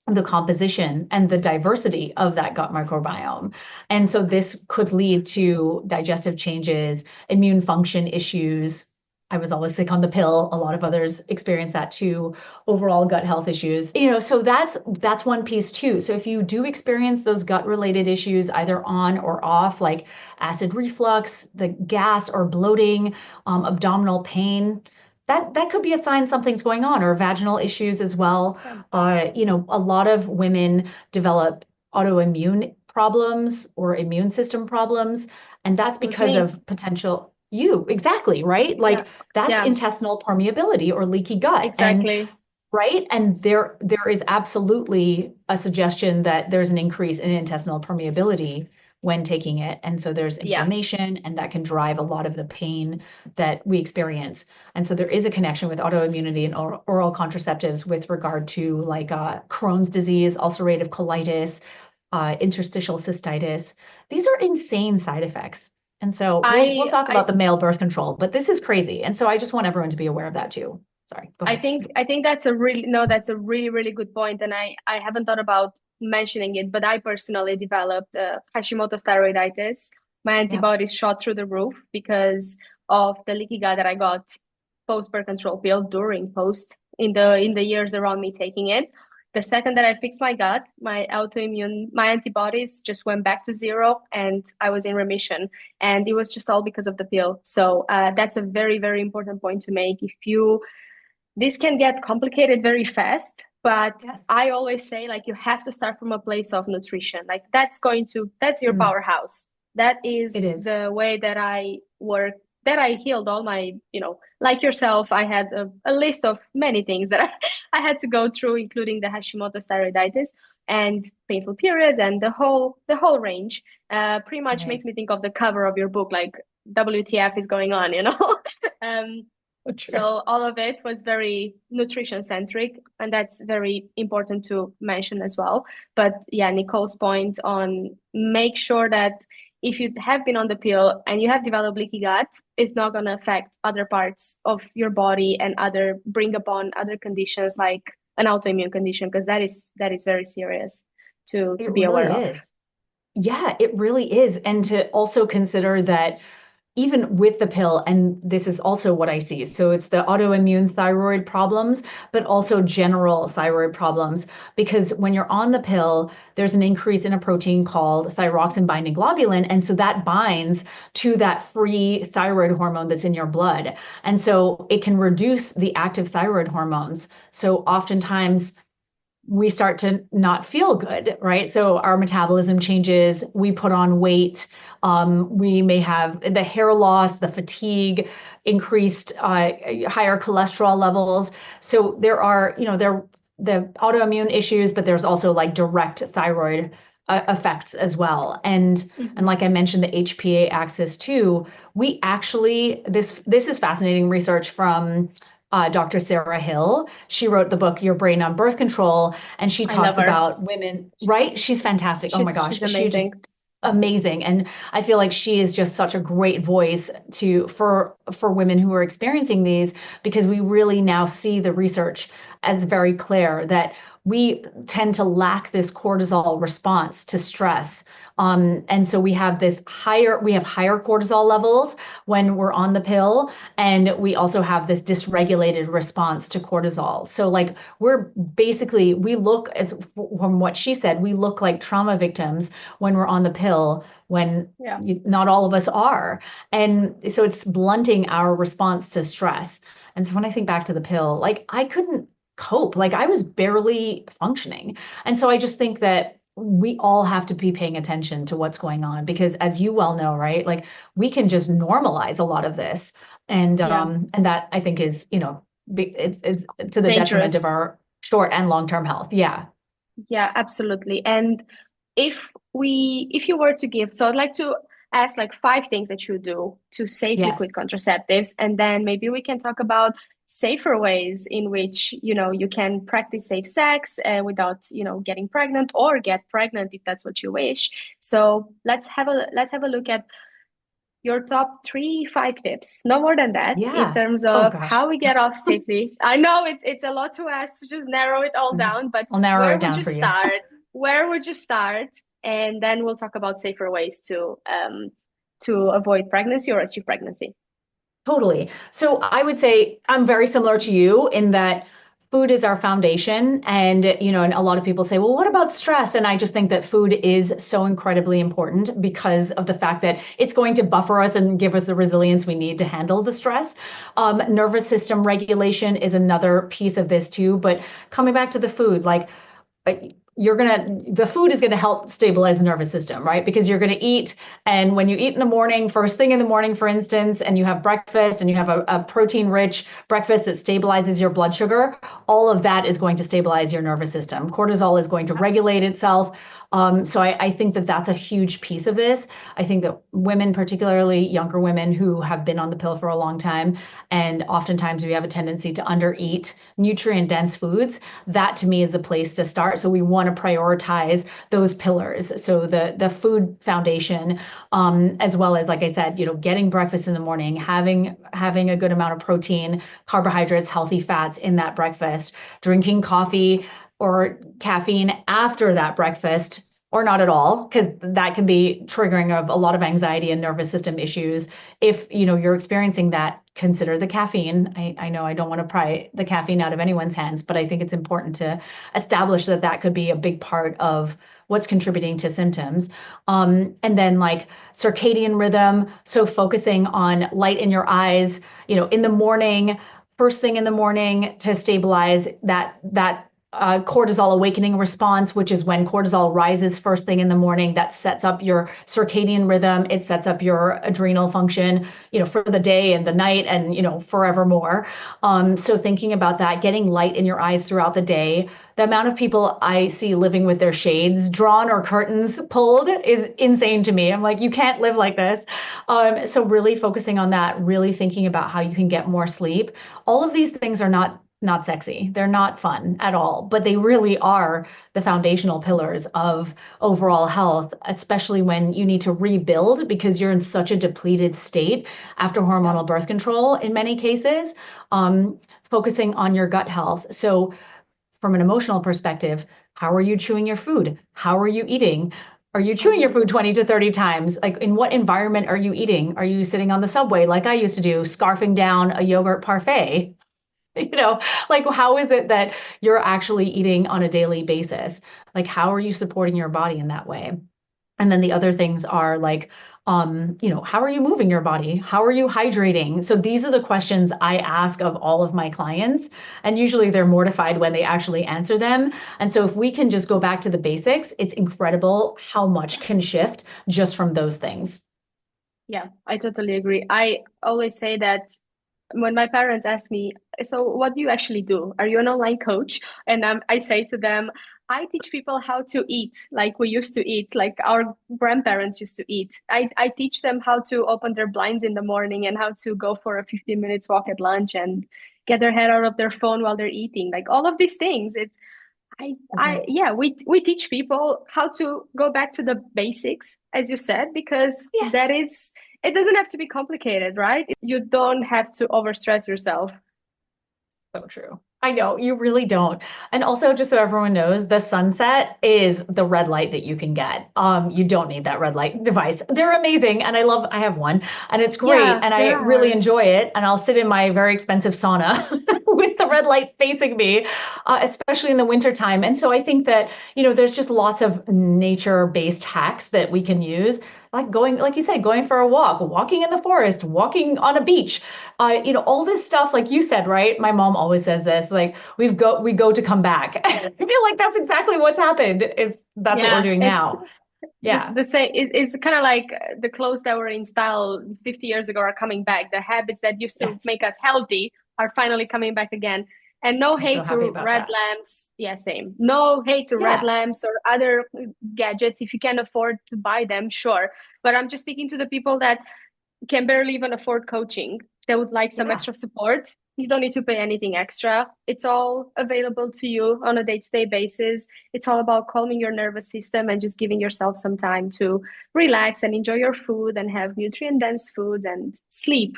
B: the composition and the diversity of that gut microbiome. And so this could lead to digestive changes, immune function issues. I was always sick on the pill. A lot of others experience that too. Overall gut health issues. So that's one piece too. So if you do experience those gut related issues either on or off, like acid reflux, the gas or bloating, abdominal pain, that could be a sign something's going on, or vaginal issues as well.
A: Yeah.
B: A lot of women develop autoimmune problems or immune system problems, and that's
A: It was
B: because
A: me.
B: of potential you exactly, right?
A: Yeah.
B: Like that's
A: Yeah,
B: intestinal permeability or leaky gut. And
A: exactly.
B: right, and there is absolutely a suggestion that there's an increase in intestinal permeability when taking it. And so there's
A: Yeah.
B: inflammation, and that can drive a lot of the pain that we experience. And so there is a connection with autoimmunity and oral contraceptives with regard to like Crohn's disease, ulcerative colitis, interstitial cystitis. These are insane side effects. And so we'll
A: I
B: talk
A: I
B: about the male birth control, but this is crazy. And so I just want everyone to be aware of that too. Sorry, go
A: I
B: ahead.
A: think I think that's a really no, that's a really, really good point, and I haven't thought about mentioning it, but I personally developed Hashimoto's thyroiditis. My
B: Yeah.
A: antibodies shot through the roof because of the leaky gut that I got post birth control pill during post in the years around me taking it. The second that I fixed my gut, my antibodies just went back to zero, and I was in remission. And it was just all because of the pill. So that's a very, very important point to make. This can get complicated very fast, but
B: Yes.
A: I always say like you have to start from a place of nutrition. Like that's your
B: Mm,
A: powerhouse. That
B: it
A: is
B: is.
A: the way that I work, that I healed all my, like yourself, I had a list of many things that I had to go through, including the Hashimoto's thyroiditis and painful periods and the whole range. Pretty much
B: Right.
A: makes me think of the cover of your book, like WTF is going on, um,
B: Oh, true.
A: so all of it was very nutrition centric, and that's very important to mention as well. But yeah, Nicole's point on make sure that if you have been on the pill and you have developed leaky gut, it's not going to affect other parts of your body and bring upon other conditions like an autoimmune condition, because that is very serious to
B: It
A: be aware
B: really
A: of.
B: is. Yeah, it really is. And to also consider that even with the pill, and this is also what I see. So it's the autoimmune thyroid problems, but also general thyroid problems. Because when you're on the pill, there's an increase in a protein called thyroxine binding globulin. And so that binds to that free thyroid hormone that's in your blood. And so it can reduce the active thyroid hormones. So oftentimes, we start to not feel good, right? So our metabolism changes, we put on weight, we may have the hair loss, the fatigue, increased higher cholesterol levels. So there are, the autoimmune issues, but there's also like direct thyroid effects as well. And
A: Mhm.
B: like I mentioned, the HPA axis too. We actually this is fascinating research from Dr. Sarah Hill. She wrote the book Your Brain on Birth Control, and she
A: I love
B: talks
A: her.
B: about women, right? She's fantastic. Oh my gosh,
A: She's
B: she just
A: amazing.
B: amazing. And I feel like she is just such a great voice to for women who are experiencing these, because we really now see the research as very clear that we tend to lack this cortisol response to stress. And so we have higher cortisol levels when we're on the pill, and we also have this dysregulated response to cortisol. So like we look, as from what she said, we look like trauma victims when we're on the pill, when
A: Yeah.
B: not all of us are. And so it's blunting our response to stress. And so when I think back to the pill, like I couldn't cope, like I was barely functioning. And so I just think that we all have to be paying attention to what's going on, because as you well know, right, like we can just normalize a lot of this.
A: Yeah.
B: And that I think is, it's to the detriment of
A: Dangerous.
B: our short and long-term health. Yeah.
A: Yeah, absolutely. And if you were to give, so I'd like to ask like five things that you do to safely
B: Yes.
A: quit contraceptives, and then maybe we can talk about safer ways in which, you can practice safe sex without, getting pregnant, or get pregnant if that's what you wish. So let's have a look at your top three, five tips, no more than that, in
B: Yeah.
A: terms
B: Oh
A: of
B: gosh.
A: how we get off safely. I know it's a lot to ask to just narrow it all
B: Mhm.
A: down, but
B: I'll narrow
A: where
B: it
A: would
B: down
A: you
B: for you.
A: start? Where would you start? And then we'll talk about safer ways to avoid pregnancy or achieve pregnancy.
B: Totally. So I would say I'm very similar to you in that food is our foundation. And a lot of people say, well, what about stress? And I just think that food is so incredibly important because of the fact that it's going to buffer us and give us the resilience we need to handle the stress. Nervous system regulation is another piece of this too. But coming back to the food, like, the food is going to help stabilize the nervous system, right? Because you're going to eat, and when you eat in the morning, first thing in the morning, for instance, and you have breakfast and you have a protein rich breakfast that stabilizes your blood sugar, all of that is going to stabilize your nervous system. Cortisol is going to regulate itself. So I think that that's a huge piece of this. I think that women, particularly younger women who have been on the pill for a long time, and oftentimes we have a tendency to undereat nutrient dense foods, that to me is a place to start. So we want to prioritize those pillars. So the food foundation, as well as, like I said, getting breakfast in the morning, having a good amount of protein, carbohydrates, healthy fats in that breakfast, drinking coffee or caffeine after that breakfast, or not at all, because that can be triggering of a lot of anxiety and nervous system issues. If you're experiencing that, consider the caffeine. I know I don't want to pry the caffeine out of anyone's hands, but I think it's important to establish that that could be a big part of what's contributing to symptoms. And then like circadian rhythm, so focusing on light in your eyes, in the morning, first thing in the morning, to stabilize that cortisol awakening response, which is when cortisol rises first thing in the morning. That sets up your circadian rhythm. It sets up your adrenal function, for the day and the night and, forevermore. So thinking about that, getting light in your eyes throughout the day. The amount of people I see living with their shades drawn or curtains pulled is insane to me. I'm like, you can't live like this. So really focusing on that, really thinking about how you can get more sleep. All of these things are not sexy. They're not fun at all, but they really are the foundational pillars of overall health, especially when you need to rebuild because you're in such a depleted state after
A: Yeah.
B: hormonal birth control in many cases. Focusing on your gut health. So from an emotional perspective, how are you chewing your food? How are you eating? Are you chewing your food
A: Mhm.
B: 20 to 30 times? Like, in what environment are you eating? Are you sitting on the subway like I used to do, scarfing down a yogurt parfait? You know, like, how is it that you're actually eating on a daily basis? Like, how are you supporting your body in that way? And then the other things are like, how are you moving your body? How are you hydrating? So these are the questions I ask of all of my clients. And usually they're mortified when they actually answer them. And so if we can just go back to the basics, it's incredible how much can shift just from those things.
A: Yeah, I totally agree. I always say that when my parents ask me, so what do you actually do? Are you an online coach? And I say to them, I teach people how to eat like we used to eat, like our grandparents used to eat. I teach them how to open their blinds in the morning and how to go for a 15 minutes walk at lunch and get their head out of their phone while they're eating. Like all of these things. Yeah, we teach people how to go back to the basics, as you said, because
B: Yes.
A: it doesn't have to be complicated, right? You don't have to overstress yourself.
B: So true. I know you really don't. And also, just so everyone knows, the sunset is the red light that you can get. You don't need that red light device. They're amazing. And I have one and it's great.
A: Yeah,
B: And I
A: there
B: really
A: are.
B: enjoy it. And I'll sit in my very expensive sauna with the red light facing me, especially in the wintertime. And so I think that, there's just lots of nature-based hacks that we can use, like going, like you said, going for a walk, walking in the forest, walking on a beach, all this stuff, like you said, right? My mom always says this, like we go to come back. I feel like that's exactly what's happened. That's what we're
A: Yeah,
B: doing
A: it's
B: now. Yeah,
A: the same. It's kind of like the clothes that were in style 50 years ago are coming back. The habits that used to
B: yes.
A: make us healthy are finally coming back again. And no
B: I'm so
A: hate
B: happy
A: to
B: about
A: red
B: that.
A: lamps. Yeah, same. No hate to red
B: Yeah,
A: lamps or other gadgets. If you can afford to buy them, sure. But I'm just speaking to the people that can barely even afford coaching. They would like some
B: yeah.
A: extra support. You don't need to pay anything extra. It's all available to you on a day-to-day basis. It's all about calming your nervous system and just giving yourself some time to relax and enjoy your food and have nutrient-dense foods and sleep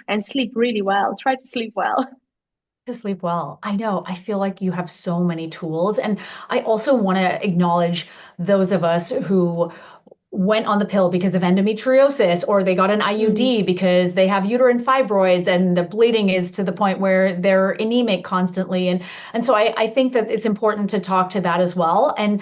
A: really well. Try to sleep well.
B: To sleep well. I know. I feel like you have so many tools. And I also want to acknowledge those of us who went on the pill because of endometriosis, or they got an
A: Mm.
B: IUD because they have uterine fibroids and the bleeding is to the point where they're anemic constantly. And so I think that it's important to talk to that as well. And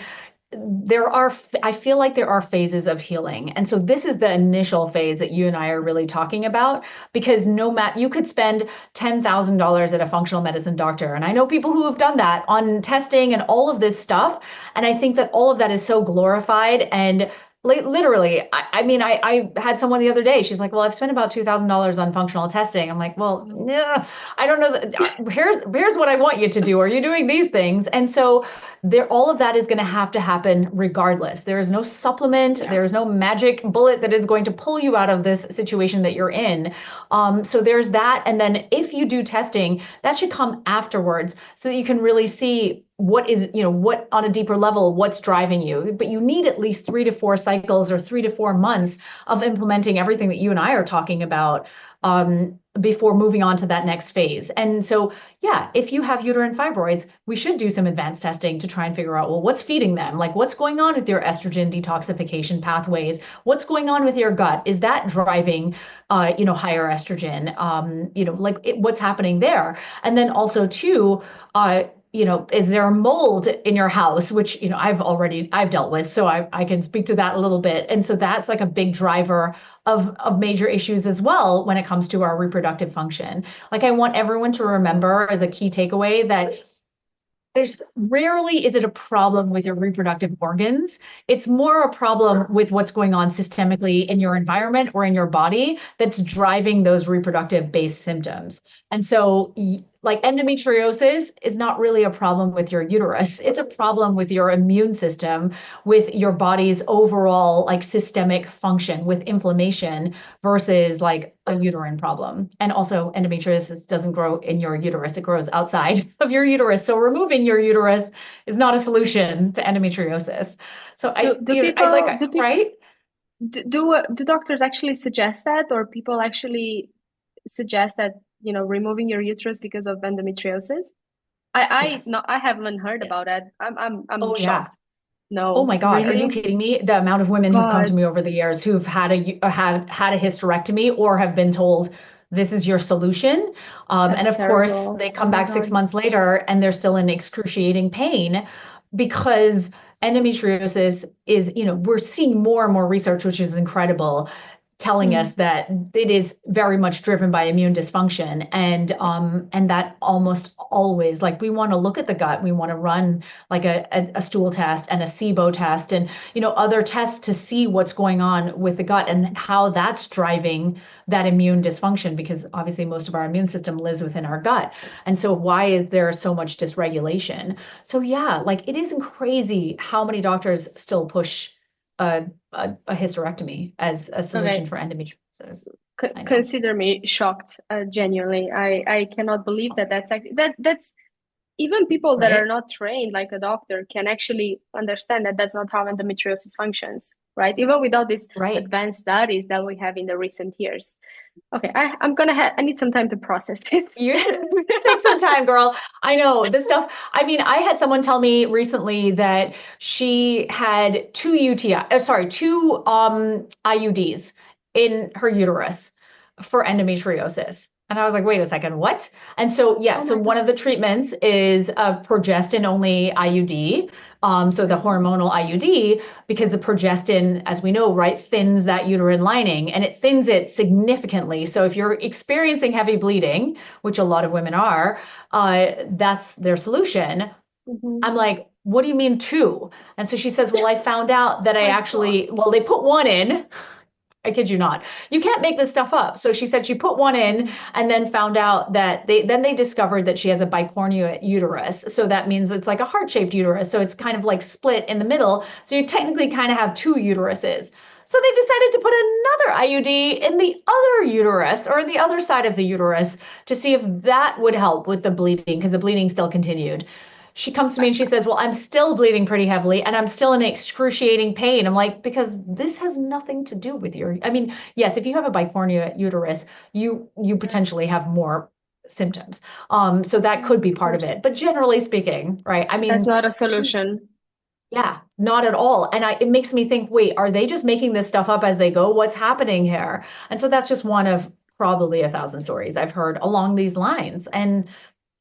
B: I feel like there are phases of healing. And so this is the initial phase that you and I are really talking about, because no matter, you could spend $10,000 at a functional medicine doctor. And I know people who have done that on testing and all of this stuff. And I think that all of that is so glorified and literally, I mean, I had someone the other day. She's like, "Well, I've spent about $2,000 on functional testing." I'm like, "Well, no, I don't know. Here's what I want you to do. Are you doing these things?" And so all of that is going to have to happen regardless. There is no supplement,
A: Yeah.
B: there is no magic bullet that is going to pull you out of this situation that you're in. So there's that. And then if you do testing, that should come afterwards so that you can really see what on a deeper level, what's driving you. But you need at least 3 to 4 cycles or 3 to 4 months of implementing everything that you and I are talking about, before moving on to that next phase. And so, yeah, if you have uterine fibroids, we should do some advanced testing to try and figure out, well, what's feeding them? Like, what's going on with your estrogen detoxification pathways? What's going on with your gut? Is that driving, higher estrogen? What's happening there? And then also, too, is there a mold in your house, which, I've dealt with, so I can speak to that a little bit. And so that's like a big driver of major issues as well when it comes to our reproductive function. Like, I want everyone to remember as a key takeaway that there's rarely is it a problem with your reproductive organs. It's more a problem with what's going on systemically in your environment or in your body that's driving those reproductive based symptoms. And so, like, endometriosis is not really a problem with your uterus. It's a problem with your immune system, with your body's overall like systemic function, with inflammation versus like a uterine problem. And also, endometriosis doesn't grow in your uterus, it grows outside of your uterus. So removing your uterus is not a solution to endometriosis. So I like,
A: Do people
B: right?
A: do doctors actually suggest that, or people actually suggest that, removing your uterus because of endometriosis? I
B: Yes.
A: no, I haven't heard
B: Yes.
A: about it. I'm
B: Oh, yeah.
A: shocked.
B: Oh
A: No,
B: my God, are you
A: really?
B: kidding me? The amount of women who've come to
A: God,
B: me over the years who've had a hysterectomy or have been told this is your solution. And
A: that's
B: of course,
A: terrible.
B: they
A: Oh
B: come
A: my
B: back six
A: God.
B: months later and they're still in excruciating pain because endometriosis is, we're seeing more and more research, which is incredible, telling us
A: Mm,
B: that it is very much driven by immune dysfunction and that almost always, like, we want to look at the gut, we want to run like a stool test and a SIBO test and other tests to see what's going on with the gut and how that's driving that immune dysfunction, because obviously most of our immune system lives within our gut. And so why is there so much dysregulation? So yeah, like, it isn't crazy how many doctors still push a hysterectomy as a solution
A: okay.
B: for endometriosis. I know.
A: Consider me shocked, genuinely. I cannot believe that that's actually that's even people that are
B: Right?
A: not trained like a doctor can actually understand that that's not how endometriosis functions, right? Even without these
B: Right.
A: advanced studies that we have in the recent years. Okay, I need some time to process this.
B: You take some time, girl. I know this stuff. I mean, I had someone tell me recently that she had two IUDs in her uterus for endometriosis. And I was like, wait a second, what? And so, yeah,
A: Oh
B: so
A: my
B: one of the
A: God.
B: treatments is a progestin only IUD. So the
A: Okay.
B: hormonal IUD, because the progestin, as we know, right, thins that uterine lining and it thins it significantly. So if you're experiencing heavy bleeding, which a lot of women are, that's their solution.
A: Hmm.
B: I'm like, what do you mean two? And so she says, well, I found out that
A: Oh my God.
B: well, they put one in. I kid you not. You can't make this stuff up. So she said she put one in
A: Mhm.
B: and then found out that they discovered that she has a bicornuate uterus. So that means it's like a heart-shaped uterus. So it's kind of like split in the middle. So you technically kind of have two uteruses. So they decided to put another IUD in the other uterus or the other side of the uterus to see if that would help with the bleeding, because the bleeding still continued. She comes to me and she says, well, I'm still bleeding pretty heavily and I'm still in excruciating pain. I'm like, because this has nothing to do with I mean, yes, if you have a bicornea uterus, you
A: Yeah.
B: potentially have more symptoms. So that
A: Yeah,
B: could be
A: of
B: part of
A: course.
B: it. But generally speaking, right? I
A: That's
B: mean,
A: not a solution.
B: yeah, not at all. And it makes me think, wait, are they just making this stuff up as they go? What's happening here? And so that's just one of probably 1,000 stories I've heard along these lines. And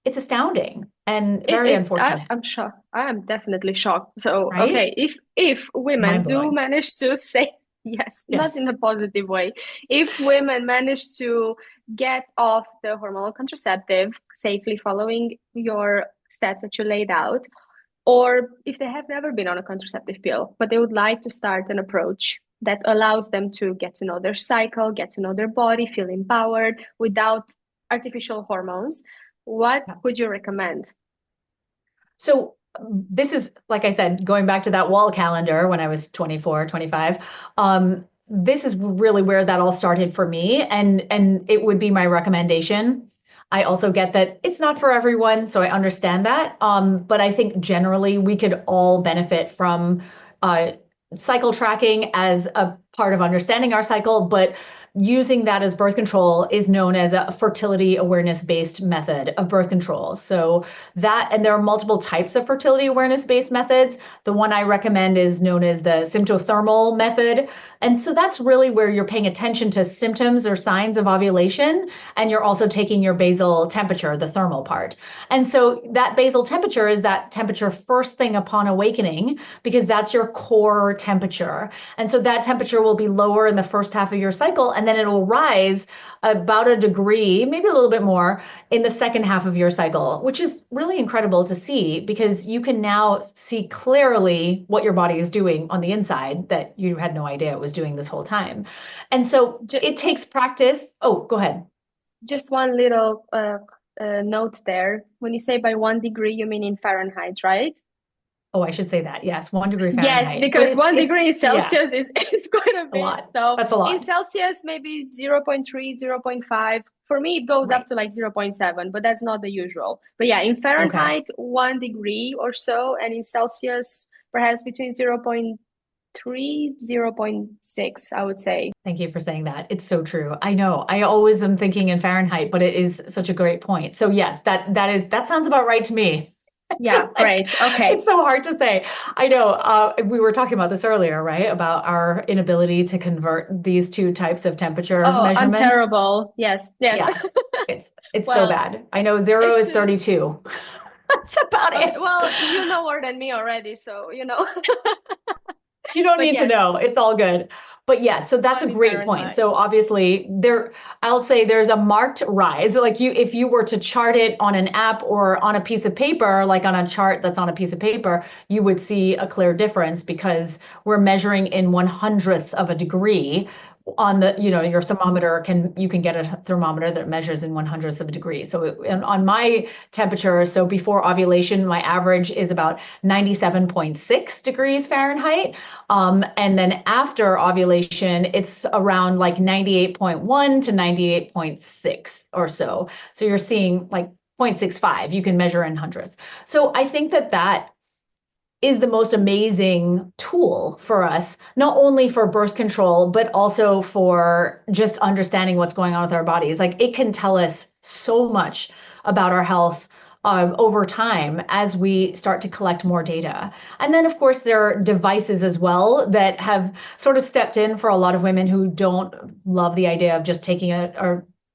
B: it's astounding and very unfortunate,
A: I'm shocked. I am definitely shocked. So,
B: right?
A: okay, if women
B: Mind
A: do
B: blowing.
A: manage to say yes, not
B: Yes.
A: in a positive way, if women manage to get off the hormonal contraceptive safely following your steps that you laid out, or if they have never been on a contraceptive pill, but they would like to start an approach that allows them to get to know their cycle, get to know their body, feel empowered without artificial hormones, what
B: Yeah.
A: would you recommend?
B: So this is, like I said, going back to that wall calendar when I was 24, 25. This is really where that all started for me, and it would be my recommendation. I also get that it's not for everyone, so I understand that. But I think generally we could all benefit from uh, cycle tracking as a part of understanding our cycle, but using that as birth control is known as a fertility awareness based method of birth control. So and there are multiple types of fertility awareness based methods. The one I recommend is known as the symptothermal method. And so that's really where you're paying attention to symptoms or signs of ovulation. And you're also taking your basal temperature, the thermal part. And so that basal temperature is that temperature first thing upon awakening, because that's your core temperature. And so that temperature will be lower in the first half of your cycle, and then it'll rise about a degree, maybe a little bit more, in the second half of your cycle, which is really incredible to see because you can now see clearly what your body is doing on the inside that you had no idea it was doing this whole time. And so
A: J-
B: it takes practice. Oh, go ahead.
A: just one little note there. When you say by 1 degree, you mean in Fahrenheit, right?
B: Oh, I should say that. Yes, 1 degree
A: Yes,
B: Fahrenheit. But
A: because 1 degree in
B: yeah,
A: Celsius is quite a
B: a
A: bit.
B: lot.
A: So
B: That's a
A: in
B: lot.
A: Celsius, maybe 0.3, 0.5. For me, it goes up
B: Right.
A: to like 0.7, but that's not the usual. But yeah, in
B: Okay.
A: Fahrenheit, 1 degree or so, and in Celsius, perhaps between 0.8 three, 0.6, I would say.
B: Thank you for saying that. It's so true. I know. I always am thinking in Fahrenheit, but it is such a great point. So yes, that sounds about right to me. I
A: Yeah,
B: feel like
A: great. Okay.
B: it's so hard to say. I know. We were talking about this earlier, right? About our inability to convert these two types of temperature
A: Oh, I'm
B: measurements.
A: terrible. Yes, yes.
B: Yeah, it's so
A: Well,
B: bad. I know zero
A: it's
B: is 32. That's about
A: okay.
B: it.
A: Well, you know more than me already, so you know.
B: You don't
A: But
B: need to
A: yes,
B: know. It's all good. But yeah, so that's a
A: I'm in
B: great point.
A: Fahrenheit.
B: So obviously I'll say there's a marked rise. Like if you were to chart it on an app or on a piece of paper, like on a chart that's on a piece of paper, you would see a clear difference because we're measuring in 1/100th of a degree on your thermometer you can get a thermometer that measures in 1/100th of a degree. So on my temperature, so before ovulation, my average is about 97.6 degrees Fahrenheit. And then after ovulation, it's around like 98.1 to 98.6 or so. So you're seeing like 0.65, you can measure in hundredths. So I think that is the most amazing tool for us, not only for birth control, but also for just understanding what's going on with our bodies. Like it can tell us so much about our health over time as we start to collect more data. And then, of course, there are devices as well that have sort of stepped in for a lot of women who don't love the idea of just taking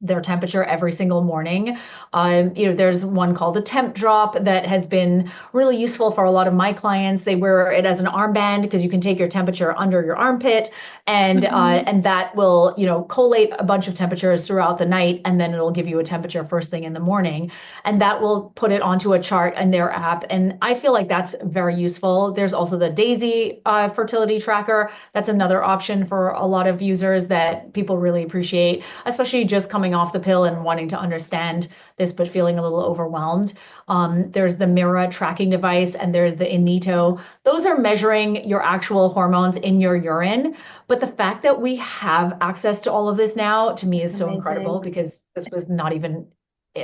B: their temperature every single morning. There's one called the temp drop that has been really useful for a lot of my clients. They wear it as an armband because you can take your temperature under your armpit,
A: Hmm.
B: and that will collate a bunch of temperatures throughout the night, and then it'll give you a temperature first thing in the morning, and that will put it onto a chart in their app. And I feel like that's very useful. There's also the Daisy fertility tracker. That's another option for a lot of users that people really appreciate, especially just coming off the pill and wanting to understand this, but feeling a little overwhelmed. There's the Mira tracking device, and there's the Inito. Those are measuring your actual hormones in your urine. But the fact that we have access to all of this now, to me,
A: It's
B: is so incredible
A: amazing.
B: because this
A: It's
B: was not even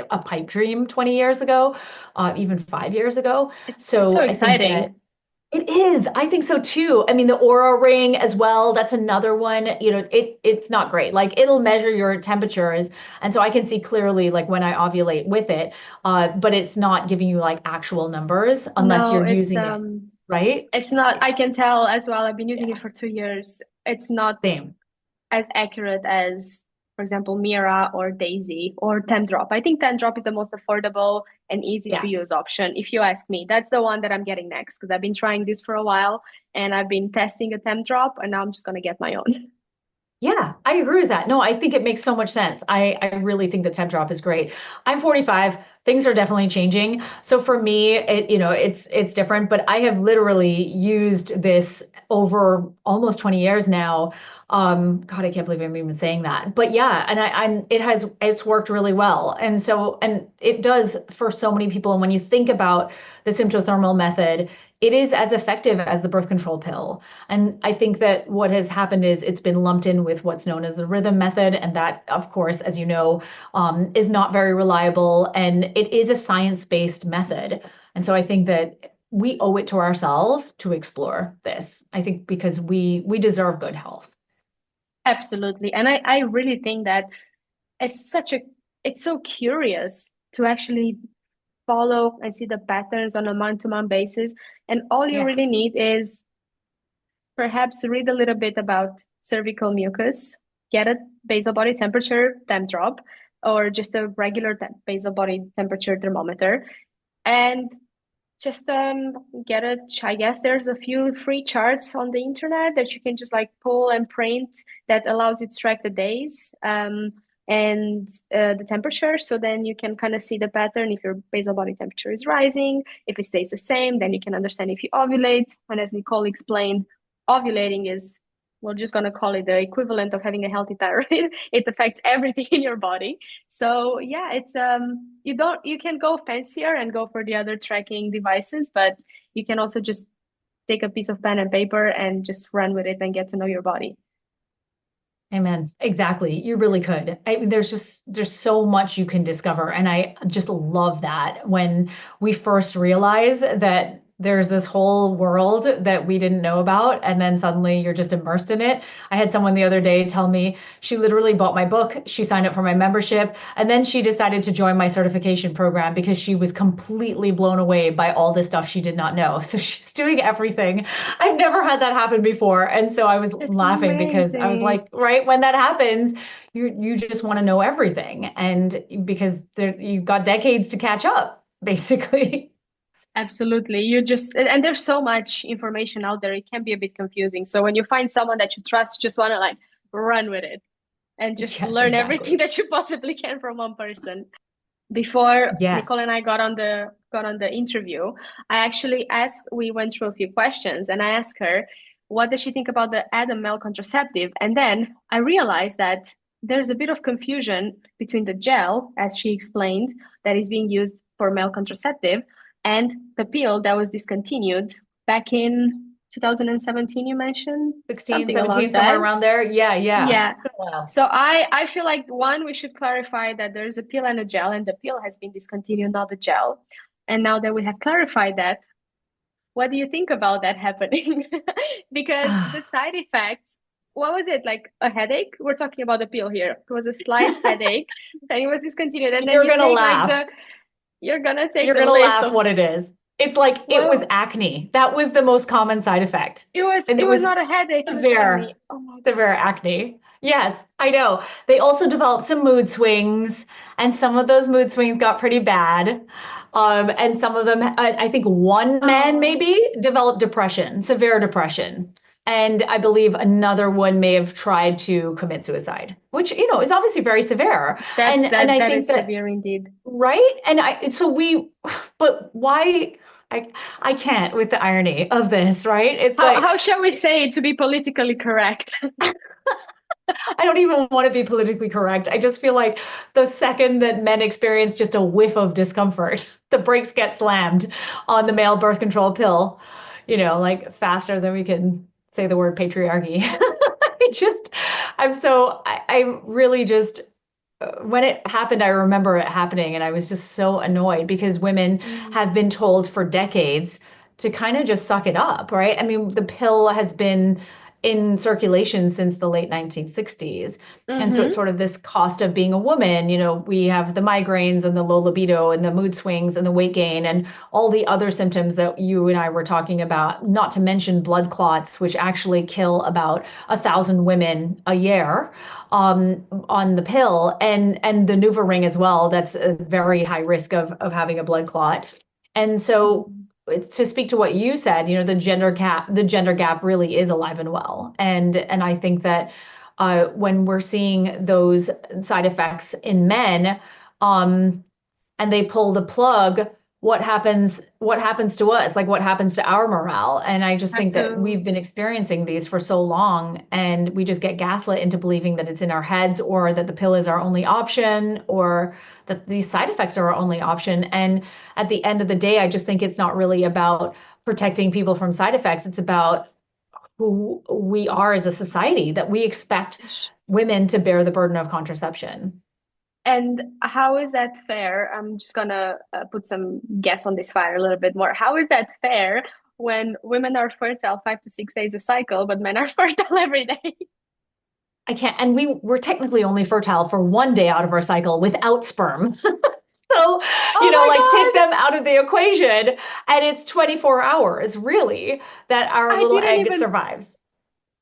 B: a pipe dream 20 years ago, even 5 years ago.
A: it's so
B: So I think that
A: exciting.
B: it is. I think so too. I mean, the Aura ring as well, that's another one. It's not great. Like it'll measure your temperatures. And so I can see clearly like when I ovulate with it, but it's not giving you like actual numbers unless
A: No,
B: you're using it, right?
A: it's not.
B: Yeah.
A: I can tell as well. I've been using it
B: Yeah.
A: for 2 years. It's not
B: Same.
A: as accurate as, for example, Mira or Daisy or Tendrop. I think Tendrop is the most affordable and easy to
B: Yeah.
A: use option, if you ask me. That's the one that I'm getting next because I've been trying this for a while and I've been testing a Tendrop and now I'm just gonna get my own.
B: Yeah, I agree with that. No, I think it makes so much sense. I really think the temp drop is great. I'm 45. Things are definitely changing. So for me, it's different, but I have literally used this over almost 20 years now. God, I can't believe I'm even saying that. But yeah, and it's worked really well. And it does for so many people. And when you think about the symptothermal method, it is as effective as the birth control pill. And I think that what has happened is it's been lumped in with what's known as the rhythm method. And that, of course, as you know, is not very reliable. And it is a science-based method. And so I think that we owe it to ourselves to explore this. I think because we deserve good health.
A: Absolutely. And I really think that it's such a it's so curious to actually follow and see the patterns on a month-to-month basis. And all you
B: Yeah.
A: really need is perhaps read a little bit about cervical mucus, get a basal body temperature temp drop, or just a regular basal body temperature thermometer, and just get a. I guess there's a few free charts on the internet that you can just like pull and print that allows you to track the days. And the temperature, so then you can kind of see the pattern if your basal body temperature is rising. If it stays the same, then you can understand if you ovulate. And as Nicole explained, ovulating is, we're just going to call it the equivalent of having a healthy thyroid. It affects everything in your body. So yeah, it's you can go fancier and go for the other tracking devices, but you can also just take a piece of pen and paper and just run with it and get to know your body.
B: Amen. Exactly. You really could. There's so much you can discover. And I just love that when we first realize that there's this whole world that we didn't know about, and then suddenly you're just immersed in it. I had someone the other day tell me she literally bought my book, she signed up for my membership, and then she decided to join my certification program because she was completely blown away by all this stuff she did not know. So she's doing everything. I've never had that happen before. And so I was
A: It's
B: laughing because I was
A: amazing.
B: like, right when that happens, you just want to know everything. And because you've got decades to catch up, basically.
A: Absolutely. And there's so much information out there. It can be a bit confusing. So when you find someone that you trust, you just want to like run with it and just
B: Yes,
A: learn everything
B: exactly.
A: that you possibly can from one person. Before
B: Yes.
A: Nicole and I got on the interview, I actually asked, we went through a few questions and I asked her, what does she think about the Adam male contraceptive? And then I realized that there's a bit of confusion between the gel, as she explained, that is being used for male contraceptive, and the pill that was discontinued back in 2017, you mentioned
B: 16,
A: something along
B: 17, somewhere
A: that.
B: around there. Yeah, yeah.
A: Yeah.
B: It's been a while.
A: So I feel like one, we should clarify that there's a pill and a gel, and the pill has been discontinued, not the gel. And now that we have clarified that, what do you think about that happening? Because the side effects, what was it? Like a headache? We're talking about the pill here. It was a slight headache, and it was discontinued. And then
B: You're
A: you
B: gonna
A: take like
B: laugh.
A: you're gonna take
B: You're
A: the
B: gonna
A: list
B: laugh
A: of,
B: what it is. It's like it was
A: well,
B: acne. That was the most common side effect. And
A: it
B: it
A: was
B: was
A: not a headache, it was
B: severe,
A: acne. Oh my
B: severe
A: God.
B: acne. Yes, I know. They also developed some mood swings, and some of those mood swings got pretty bad. And some of them, I think one man
A: Oh,
B: maybe developed depression, severe depression. And I believe another one may have tried to commit suicide, which, is obviously very severe.
A: that's
B: And
A: that
B: I
A: that
B: think
A: is
B: that,
A: severe indeed.
B: right? But why? I can't with the irony of this, right? It's
A: How
B: like,
A: how shall we say it to be politically correct?
B: I don't even want to be politically correct. I just feel like the second that men experience just a whiff of discomfort, the brakes get slammed on the male birth control pill, like faster than we can say the word patriarchy. I just, I really just, when it happened, I remember it happening, and I was just so annoyed because women
A: Mm.
B: have been told for decades to kind of just suck it up, right? I mean, the pill has been in circulation since the late 1960s. And so it's
A: Mm-hmm.
B: sort of this cost of being a woman. We have the migraines and the low libido and the mood swings and the weight gain and all the other symptoms that you and I were talking about, not to mention blood clots, which actually kill about 1,000 women a year on the pill, and the NuvaRing as well. That's a very high risk of having a blood clot. And so
A: Mm.
B: it's to speak to what you said, the gender gap really is alive and well. And I think that when we're seeing those side effects in men, um, and they pull the plug, what happens to us, like what happens to our morale? And I just
A: Have
B: think that
A: to,
B: we've been experiencing these for so long, and we just get gaslit into believing that it's in our heads, or that the pill is our only option, or that these side effects are our only option. And at the end of the day, I just think it's not really about protecting people from side effects. It's about who we are as a society, that we expect women to bear the burden of contraception.
A: and how is that fair? I'm just gonna put some gas on this fire a little bit more. How is that fair when women are fertile 5 to 6 days a cycle, but men are fertile every day?
B: I can't, and we're technically only fertile for one day out of our cycle without sperm. So,
A: Oh
B: like take
A: my
B: them out of the equation, and it's 24 hours really that
A: God,
B: our
A: I
B: little
A: didn't
B: egg
A: even
B: survives.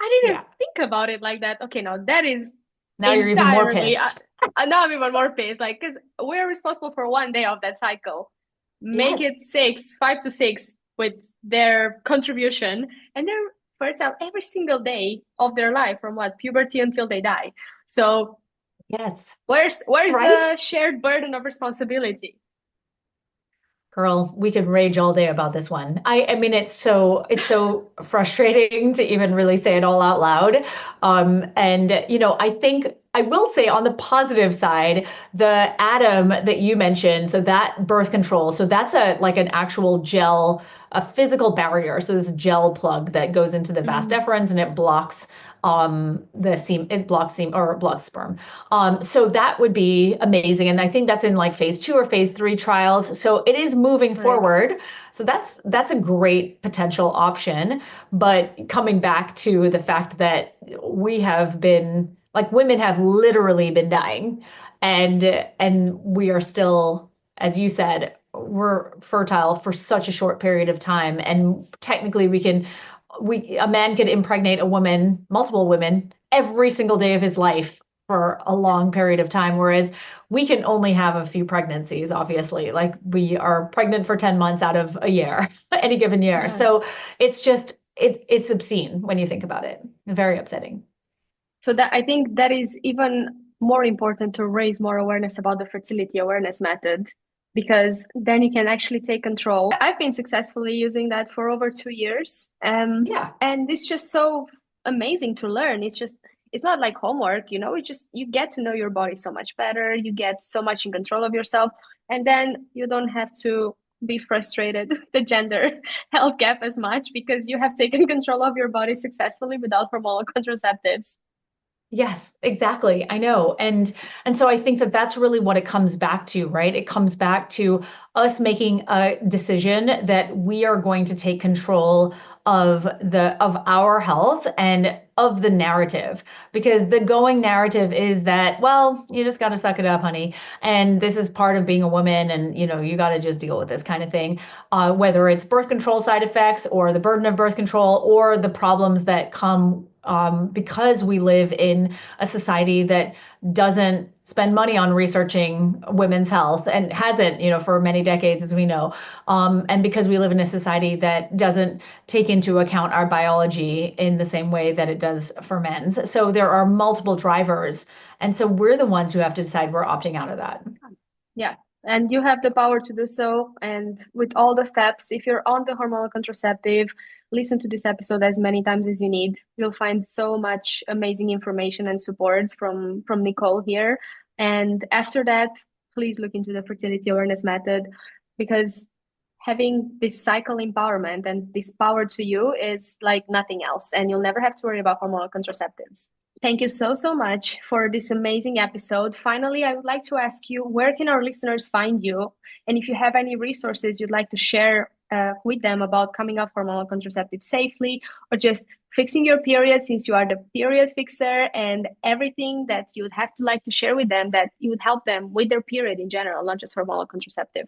A: I didn't
B: Yeah.
A: think about it like that. Okay, now that is
B: Now you're even more
A: entirely.
B: pissed.
A: Now I'm even more pissed. Like, because we're responsible for one day of that cycle. Make
B: Yes.
A: it 5 to 6 with their contribution, and they're fertile every single day of their life from what puberty until they die. So
B: Yes.
A: where's
B: Right?
A: the shared burden of responsibility?
B: Girl, we could rage all day about this one. I mean, it's so frustrating to even really say it all out loud. And I think I will say on the positive side, the atom that you mentioned, so that birth control, so that's a like an actual gel, a physical barrier. So this gel plug that goes into the vas
A: Mm.
B: deferens and it blocks the semen, it blocks semen or blocks sperm. So that would be amazing. And I think that's in like phase 2 or phase 3 trials. So it is moving
A: Right.
B: forward. So that's a great potential option. But coming back to the fact that we have been like women have literally been dying, and we are still, as you said, we're fertile for such a short period of time, and technically we a man could impregnate a woman, multiple women, every single day of his life for a
A: Yeah.
B: long period of time, whereas we can only have a few pregnancies, obviously. Like we are pregnant for 10 months out of a year, any given year.
A: Yeah.
B: So it's just it's obscene when you think about it. Very upsetting.
A: So that I think that is even more important to raise more awareness about the fertility awareness method because then you can actually take control. I've been successfully using that for over 2 years.
B: Yeah.
A: And it's just so amazing to learn. It's not like homework, it's just you get to know your body so much better, you get so much in control of yourself, and then you don't have to be frustrated with the gender health gap as much because you have taken control of your body successfully without hormonal contraceptives.
B: Yes, exactly. I know. And so I think that that's really what it comes back to, right? It comes back to us making a decision that we are going to take control of our health and of the narrative, because the going narrative is that, well, you just got to suck it up, honey, and this is part of being a woman, and you got to just deal with this kind of thing, whether it's birth control side effects or the burden of birth control or the problems that come because we live in a society that doesn't spend money on researching women's health and hasn't, for many decades, as we know. And because we live in a society that doesn't take into account our biology in the same way that it does for men's. So there are multiple drivers. And so we're the ones who have to decide we're opting out of that.
A: Yeah. And you have the power to do so. And with all the steps, if you're on the hormonal contraceptive, listen to this episode as many times as you need. You'll find so much amazing information and support from Nicole here. And after that, please look into the fertility awareness method because having this cycle empowerment and this power to you is like nothing else. And you'll never have to worry about hormonal contraceptives. Thank you so, so much for this amazing episode. Finally, I would like to ask you, where can our listeners find you? And if you have any resources you'd like to share with them about coming off hormonal contraceptive safely, or just fixing your period, since you are the period fixer, and everything that you would have to like to share with them that you would help them with their period in general, not just hormonal contraceptive.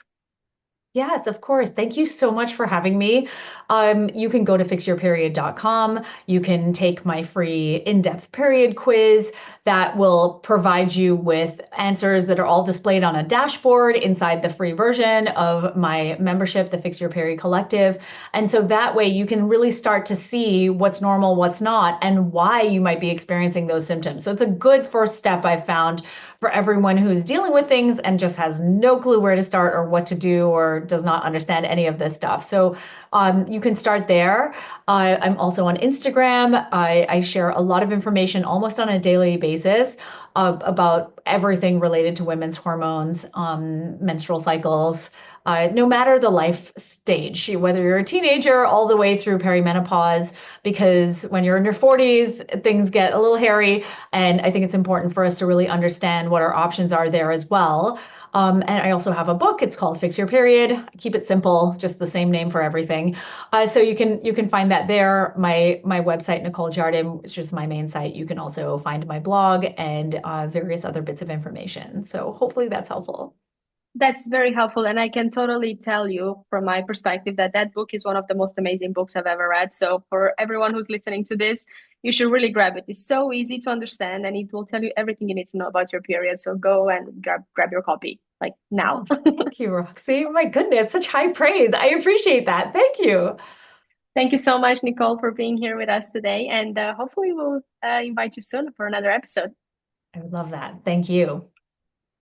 B: Yes, of course. Thank you so much for having me. You can go to fixyourperiod.com. You can take my free in-depth period quiz that will provide you with answers that are all displayed on a dashboard inside the free version of my membership, the Fix Your Period Collective. And so that way you can really start to see what's normal, what's not, and why you might be experiencing those symptoms. So it's a good first step I've found for everyone who's dealing with things and just has no clue where to start or what to do or does not understand any of this stuff. So you can start there. I'm also on Instagram. I share a lot of information almost on a daily basis about everything related to women's hormones, menstrual cycles, no matter the life stage, whether you're a teenager all the way through perimenopause, because when you're in your 40s, things get a little hairy. And I think it's important for us to really understand what our options are there as well. And I also have a book. It's called Fix Your Period. I keep it simple, just the same name for everything. So you can find that there. My website, Nicole Jardim, is just my main site. You can also find my blog and various other bits of information. So hopefully that's helpful.
A: That's very helpful. And I can totally tell you from my perspective that that book is one of the most amazing books I've ever read. So for everyone who's listening to this, you should really grab it. It's so easy to understand and it will tell you everything you need to know about your period. So go and grab your copy like now.
B: Oh, thank you, Roxy. Oh my goodness, such high praise. I appreciate that. Thank you.
A: Thank you so much, Nicole, for being here with us today. And hopefully we'll invite you soon for another episode.
B: I would love that. Thank you.